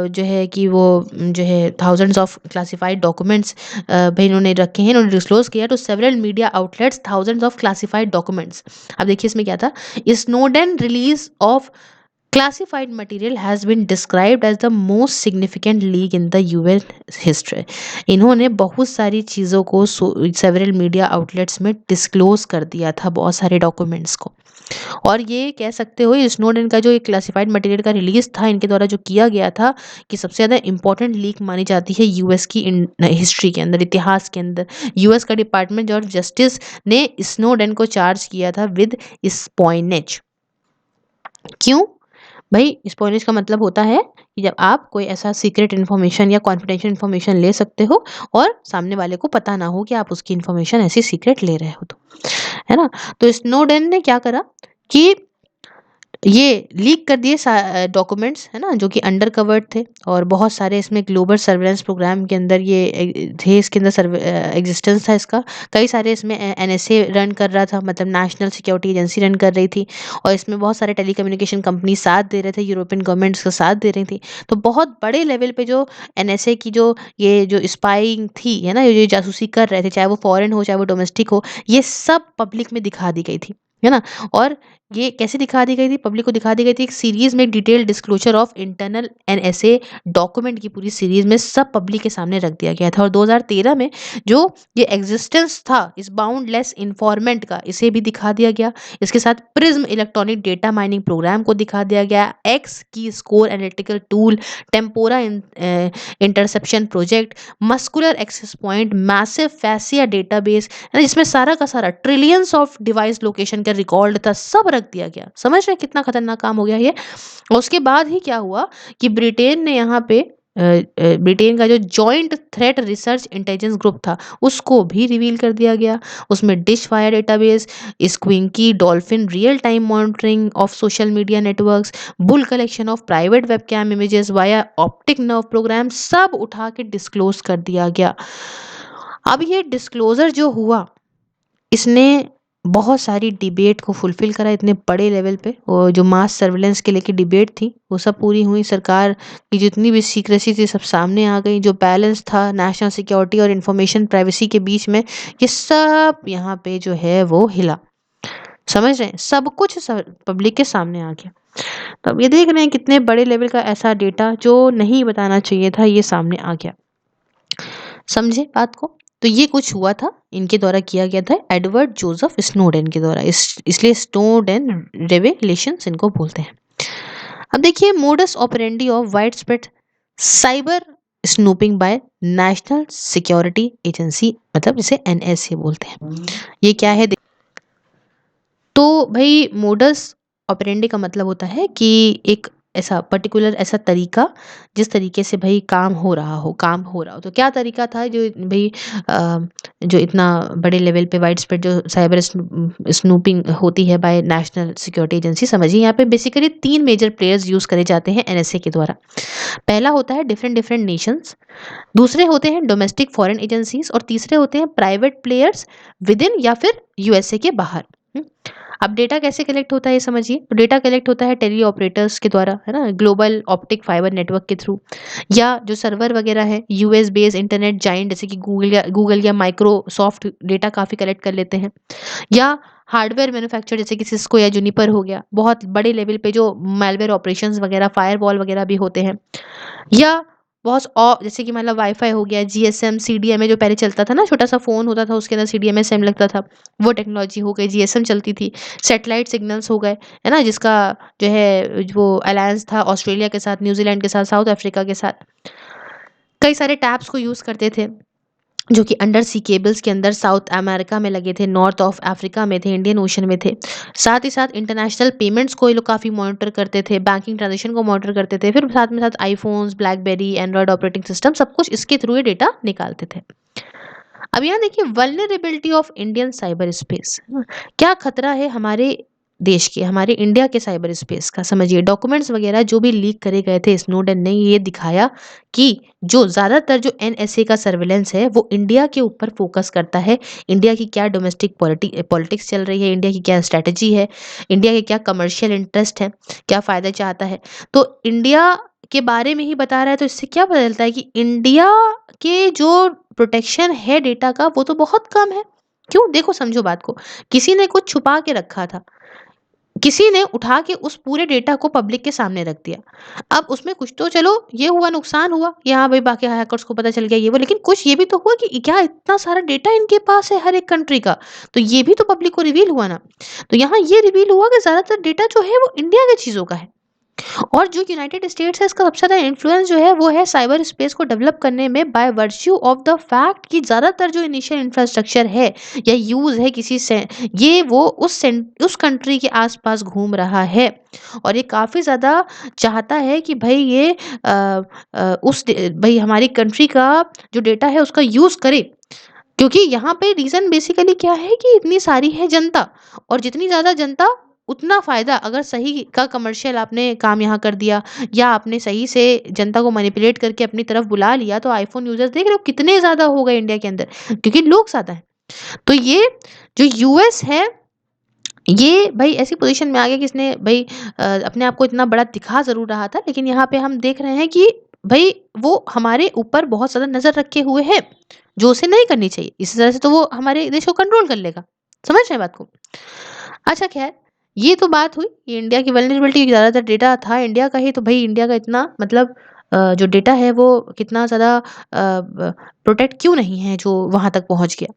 A: जो है कि वो जो है थाउज़ेंड्स ऑफ क्लासिफाइड डॉक्यूमेंट्स भई इन्होंने रखे हैं, इन्होंने डिस्क्लोज़ किया to several media outlets thousands of classified documents. अब देखिए इसमें क्या था, Snowden release of classified material has been described as the most significant leak in the US history। इन्होंने बहुत सारी चीज़ों को सेवरल मीडिया आउटलेट्स में डिस्क्लोज कर दिया था, बहुत सारे डॉक्यूमेंट्स को। और ये कह सकते हो स्नोडेन का जो एक क्लासिफाइड मटेरियल का रिलीज था इनके द्वारा जो किया गया था, कि सबसे ज़्यादा इंपॉर्टेंट लीक मानी जाती है यूएस की हिस्ट्री के अंदर, इतिहास के अंदर। यूएस का डिपार्टमेंट ऑफ जस्टिस ने स्नोडेन को चार्ज किया था विद स्पॉइनेज। क्यों भाई? स्पॉइलेज का मतलब होता है कि जब आप कोई ऐसा सीक्रेट इन्फॉर्मेशन या कॉन्फिडेंशियल इन्फॉर्मेशन ले सकते हो और सामने वाले को पता ना हो कि आप उसकी इन्फॉर्मेशन ऐसी सीक्रेट ले रहे हो, तो है ना। तो स्नोडेन ने क्या करा कि ये लीक कर दिए डॉक्यूमेंट्स, है ना, जो कि अंडर कवर्ड थे और बहुत सारे इसमें ग्लोबल सर्वेलेंस प्रोग्राम के अंदर ये थे, इसके अंदर एग्जिस्टेंस था इसका। कई सारे इसमें एनएसए रन कर रहा था, मतलब नेशनल सिक्योरिटी एजेंसी रन कर रही थी और इसमें बहुत सारे टेलीकम्युनिकेशन कंपनी साथ दे रहे थे, यूरोपियन गवर्नमेंट्स का साथ दे रही थी। तो बहुत बड़े लेवल पे जो एनएसए की जो स्पाइंग थी, है ना, ये जासूसी कर रहे थे, चाहे वो फॉरेन हो चाहे वो डोमेस्टिक हो, ये सब पब्लिक में दिखा दी गई थी, है ना। और ये कैसे दिखा दी गई थी? पब्लिक को दिखा दी गई थी एक सीरीज में, detail disclosure of internal NSA document की पूरी सीरीज में सब पब्लिक के सामने रख दिया गया था। और 2013 में जो ये एग्जिस्टेंस था इस बाउंडलेस इन्फॉर्मेंट का, इसे भी दिखा दिया गया। इसके साथ PRISM electronic data mining program को दिखा दिया गया, XKeyscore analytical tool, Tempora interception project, MUSCULAR access point, massive fascia database, है ना, जिसमें सारा का सारा ट्रिलियंस ऑफ डिवाइस लोकेशन का रिकॉर्ड था, सब रख दिया गया। समझ रहे हैं कितना खतरनाक काम हो गया ये। और उसके बाद ही क्या हुआ कि ब्रिटेन ने यहाँ पे ब्रिटेन का जो joint threat research intelligence group था उसको भी रिवील कर दिया गया। उसमें dishfire database, squeaky, dolphin real time monitoring of social media networks, bulk collection of private webcam images via optic nerve program, सब उठा के डिस्क्लोज कर दिया गया। अब ये डिस्क्लोजर जो हुआ, इसने बहुत सारी डिबेट को फुलफिल करा इतने बड़े लेवल पे। और जो मास सर्विलेंस के लेके डिबेट थी वो सब पूरी हुई, सरकार की जितनी भी सीक्रेसी थी सब सामने आ गई। जो बैलेंस था नेशनल सिक्योरिटी और इंफॉर्मेशन प्राइवेसी के बीच में, ये सब यहाँ पे जो है वो हिला। समझ रहे हैं, सब कुछ पब्लिक के सामने आ गया। तो अब ये देख रहे हैं कितने बड़े लेवल का ऐसा डेटा जो नहीं बताना चाहिए था ये सामने आ गया। समझे बात को? तो ये कुछ हुआ था, इनके द्वारा किया गया था, एडवर्ड जोसेफ स्नोडेन के द्वारा। इसलिए स्नोडेन रेवलेशंस इनको बोलते हैं। अब देखिए, modus operandi of wide spread cyber snooping by national security agency, मतलब जिसे एनएसए बोलते हैं। ये क्या है? तो भाई मोडस ऑपरेंडी का मतलब होता है कि एक ऐसा पर्टिकुलर ऐसा तरीका, जिस तरीके से भाई काम हो रहा हो। तो क्या तरीका था जो भाई जो इतना बड़े लेवल पे वाइड स्प्रेड जो साइबर स्नूपिंग होती है बाय नेशनल सिक्योरिटी एजेंसी। समझिए यहाँ पे बेसिकली 3 मेजर प्लेयर्स यूज करे जाते हैं एनएसए के द्वारा। पहला होता है डिफरेंट डिफरेंट नेशंस, दूसरे होते हैं डोमेस्टिक फॉरेन एजेंसीज और तीसरे होते हैं प्राइवेट प्लेयर्स विद इन या फिर यूएसए के बाहर। अब डेटा कैसे कलेक्ट होता है ये समझिए। तो डेटा कलेक्ट होता है टेली ऑपरेटर्स के द्वारा, है ना, ग्लोबल ऑप्टिक फाइबर नेटवर्क के थ्रू, या जो सर्वर वगैरह है यूएस बेस्ड इंटरनेट जाइंट जैसे कि गूगल या माइक्रोसॉफ्ट डेटा काफ़ी कलेक्ट कर लेते हैं, या हार्डवेयर मैन्युफैक्चर जैसे कि सिस्को या जूनिपर हो गया, बहुत बड़े लेवल पे जो मेलवेयर ऑपरेशंस वगैरह, फायरवॉल वगैरह भी होते हैं, या बहुत जैसे कि मतलब वाईफाई हो गया, जीएसएम सीडीएमए जो पहले चलता था ना, छोटा सा फोन होता था उसके अंदर सीडीएमए सिम लगता था, वो टेक्नोलॉजी हो गई, जीएसएम चलती थी। सैटेलाइट सिग्नल्स हो गए, है ना, जिसका जो है वो अलायंस था ऑस्ट्रेलिया के साथ, न्यूजीलैंड के साथ, साउथ अफ्रीका के साथ। कई सारे टैब्स को यूज करते थे, जो कि अंडर सी केबल्स के अंदर साउथ अमेरिका में लगे थे, नॉर्थ ऑफ अफ्रीका में थे, इंडियन ओशन में थे। साथ ही साथ इंटरनेशनल पेमेंट्स को ये लोग काफ़ी मॉनिटर करते थे, बैंकिंग ट्रांजेक्शन को मॉनिटर करते थे, फिर साथ में साथ iPhones, blackberry, Android operating system सब कुछ इसके थ्रू ये डेटा निकालते थे। अब यहाँ देखिए vulnerability of Indian cyber space. क्या खतरा है हमारे देश के, हमारे इंडिया के साइबर स्पेस का? समझिए, डॉक्यूमेंट्स वगैरह जो भी लीक करे गए थे, स्नोडेन ने ये दिखाया कि जो ज़्यादातर जो एनएसए का सर्विलेंस है वो इंडिया के ऊपर फोकस करता है। इंडिया की क्या डोमेस्टिक पॉलिटिक्स चल रही है, इंडिया की क्या स्ट्रैटेजी है, इंडिया के क्या कमर्शियल इंटरेस्ट है, क्या फ़ायदा चाहता है, तो इंडिया के बारे में ही बता रहा है। तो इससे क्या पता चलता है कि इंडिया के जो प्रोटेक्शन है डेटा का वो तो बहुत कम है। क्यों? देखो, समझो बात को। किसी ने कुछ छुपा के रखा था, किसी ने उठा के उस पूरे डेटा को पब्लिक के सामने रख दिया। अब उसमें कुछ तो चलो ये हुआ, नुकसान हुआ कि हाँ भाई बाकी हैकर्स को पता चल गया ये वो, लेकिन कुछ ये भी तो हुआ कि क्या इतना सारा डेटा इनके पास है हर एक कंट्री का, तो ये भी तो पब्लिक को रिवील हुआ ना। तो यहाँ ये रिवील हुआ कि ज्यादातर डेटा जो है वो इंडिया के चीजों का है। और जो यूनाइटेड स्टेट्स है इसका सबसे ज़्यादा इन्फ्लुएंस जो है वो है साइबर स्पेस को डेवलप करने में, by virtue of the fact कि ज़्यादातर जो इनिशियल इंफ्रास्ट्रक्चर है या यूज़ है किसी से, ये वो उस कंट्री के आसपास घूम रहा है। और ये काफ़ी ज़्यादा चाहता है कि भाई ये भाई हमारी कंट्री का जो डेटा है उसका यूज़ करे। क्योंकि यहाँ पे रीज़न बेसिकली क्या है कि इतनी सारी है जनता, और जितनी ज़्यादा जनता उतना फ़ायदा। अगर सही का कमर्शियल आपने काम यहाँ कर दिया या आपने सही से जनता को मैनिपुलेट करके अपनी तरफ बुला लिया, तो आईफ़ोन यूज़र्स देख रहे हो कितने ज़्यादा हो गए इंडिया के अंदर, क्योंकि लोग ज़्यादा हैं। तो ये जो यूएस है, ये भई ऐसी पोज़ीशन में आ गया कि इसने भई अपने आप को इतना बड़ा दिखा ज़रूर रहा था, लेकिन यहाँ पे हम देख रहे हैं कि भई वो हमारे ऊपर बहुत ज़्यादा नज़र रखे हुए है, जो उसे नहीं करनी चाहिए। इस तरह से तो वो हमारे देश को कंट्रोल कर लेगा। समझ रहे हैं बात को? अच्छा ख़ैर, ये तो बात हुई, ये इंडिया की वल्नरेबिलिटी, ज़्यादातर डेटा था इंडिया का ही, तो भई इंडिया का इतना मतलब जो डेटा है वो कितना ज़्यादा ब प्रोटेक्ट क्यों नहीं है जो वहाँ तक पहुँच गया।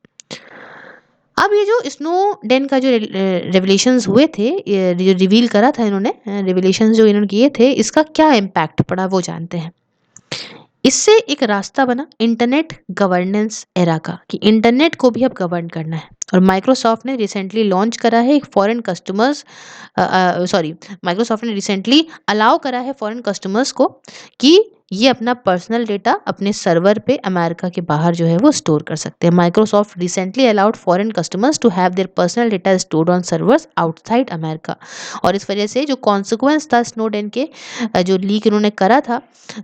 A: अब ये जो स्नोडेन का जो रेवलेशंस हुए थे, ये जो रिवील करा था इन्होंने, रेवलेशंस जो इन्होंने किए थे, इसका क्या इम्पैक्ट पड़ा वो जानते हैं। इससे एक रास्ता बना इंटरनेट गवर्नेंस एरा का, कि इंटरनेट को भी अब गवर्न करना है। और माइक्रोसॉफ्ट ने रिसेंटली लॉन्च करा है एक फॉरेन कस्टमर्स, सॉरी, माइक्रोसॉफ्ट ने रिसेंटली अलाउ करा है फॉरेन कस्टमर्स को कि ये अपना पर्सनल डेटा अपने सर्वर पे अमेरिका के बाहर जो है वो स्टोर कर सकते हैं। Microsoft recently allowed foreign customers to have their personal data stored on servers outside America. और इस वजह से जो कॉन्सिक्वेंस था स्नोडेन के, जो लीक इन्होंने करा था,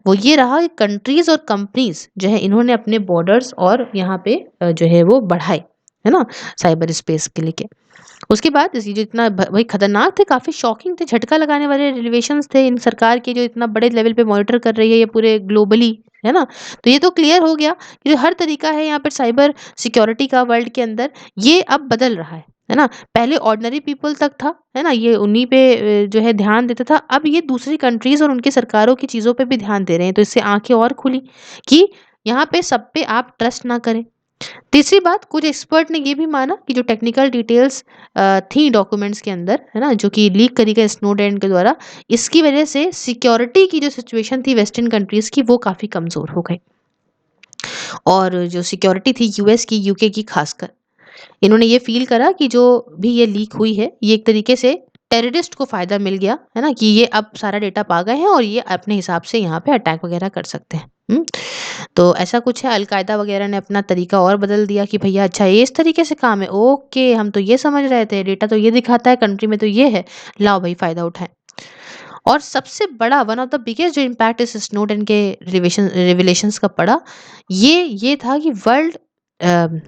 A: वो ये रहा कि कंट्रीज और कंपनीज जो है इन्होंने अपने बॉर्डर्स और यहाँ पे जो है वो बढ़ाए, है ना, साइबर स्पेस के लेके। उसके बाद ये जो इतना भाई खतरनाक थे, काफी शॉकिंग थे, झटका लगाने वाले रिलेशंस थे इन सरकार के, जो इतना बड़े लेवल पे मॉनिटर कर रही है ये पूरे ग्लोबली, है ना। तो ये तो क्लियर हो गया कि जो हर तरीका है यहाँ पर साइबर सिक्योरिटी का वर्ल्ड के अंदर, ये अब बदल रहा है ना। पहले ऑर्डिनरी पीपल तक था, है ना, ये उन्हीं पे जो है ध्यान देता था। अब ये दूसरी कंट्रीज और उनकी सरकारों की चीजों पे भी ध्यान दे रहे हैं, तो इससे आंखें और खुली कि यहाँ पे सब पे आप ट्रस्ट ना करें। तीसरी बात, कुछ एक्सपर्ट ने ये भी माना कि जो टेक्निकल डिटेल्स थी डॉक्यूमेंट्स के अंदर, है ना, जो कि लीक करी गई स्नोडेन के द्वारा, इसकी वजह से सिक्योरिटी की जो सिचुएशन थी वेस्टर्न कंट्रीज की वो काफ़ी कमज़ोर हो गई। और जो सिक्योरिटी थी यूएस की, यूके की खासकर, इन्होंने ये फ़ील करा कि जो भी ये लीक हुई है, ये एक तरीके से टेररिस्ट को फ़ायदा मिल गया, है ना, कि ये अब सारा डेटा पा गए हैं और ये अपने हिसाब से यहाँ पे अटैक वगैरह कर सकते हैं। तो ऐसा कुछ है, अल-कायदा वगैरह ने अपना तरीका और बदल दिया कि भैया अच्छा ये इस तरीके से काम है, ओके हम तो ये समझ रहे थे, डेटा तो ये दिखाता है, कंट्री में तो ये है, लाओ भई फ़ायदा उठाएँ। और सबसे बड़ा, वन ऑफ द बिगेस्ट जो इम्पैक्ट इस स्नोडेन के रिविलेशंस का पड़ा, ये था कि world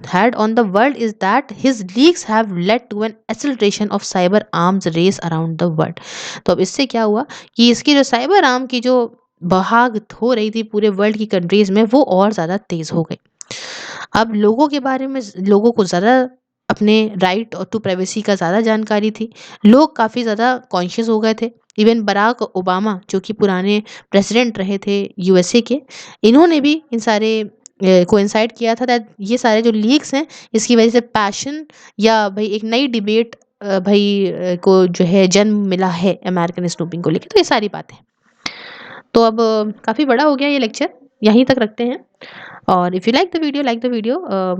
A: had on the world is that his leaks have led to an acceleration of cyber arms race around the world। तो अब इससे क्या हुआ कि इसकी जो साइबर आर्म की जो बहाग हो रही थी पूरे वर्ल्ड की कंट्रीज में, वो और ज़्यादा तेज़ हो गई। अब लोगों के बारे में लोगों को ज़्यादा अपने राइट और टू प्राइवेसी का ज़्यादा जानकारी थी। लोग काफ़ी ज़्यादा कॉन्शियस हो गए थे। इवन बराक ओबामा जो कि पुराने प्रेसिडेंट रहे थे यूएसए के, इन्होंने भी इन सारे कोइंसाइड किया था दैट ये सारे जो लीक्स हैं इसकी वजह से पैशन या भाई एक नई डिबेट को जो है जन्म मिला है अमेरिकन स्नूपिंग को लेके। तो ये सारी बातें, तो अब काफ़ी बड़ा हो गया ये लेक्चर, यहीं तक रखते हैं। Or if you like the video,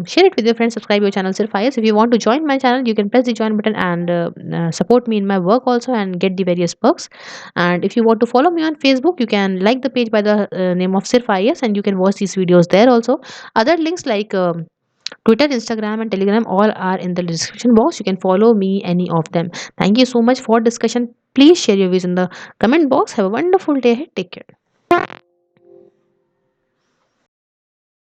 A: share it with your friends, subscribe your channel Sirf IS. If you want to join my channel, you can press the join button and support me in my work also and get the various perks. And if you want to follow me on Facebook, you can like the page by the name of Sirf IS, and you can watch these videos there also. Other links like Twitter, Instagram, and Telegram all are in the description box. You can follow me any of them. Thank you so much for discussion. Please share your views in the comment box. Have a wonderful day ahead. Take care.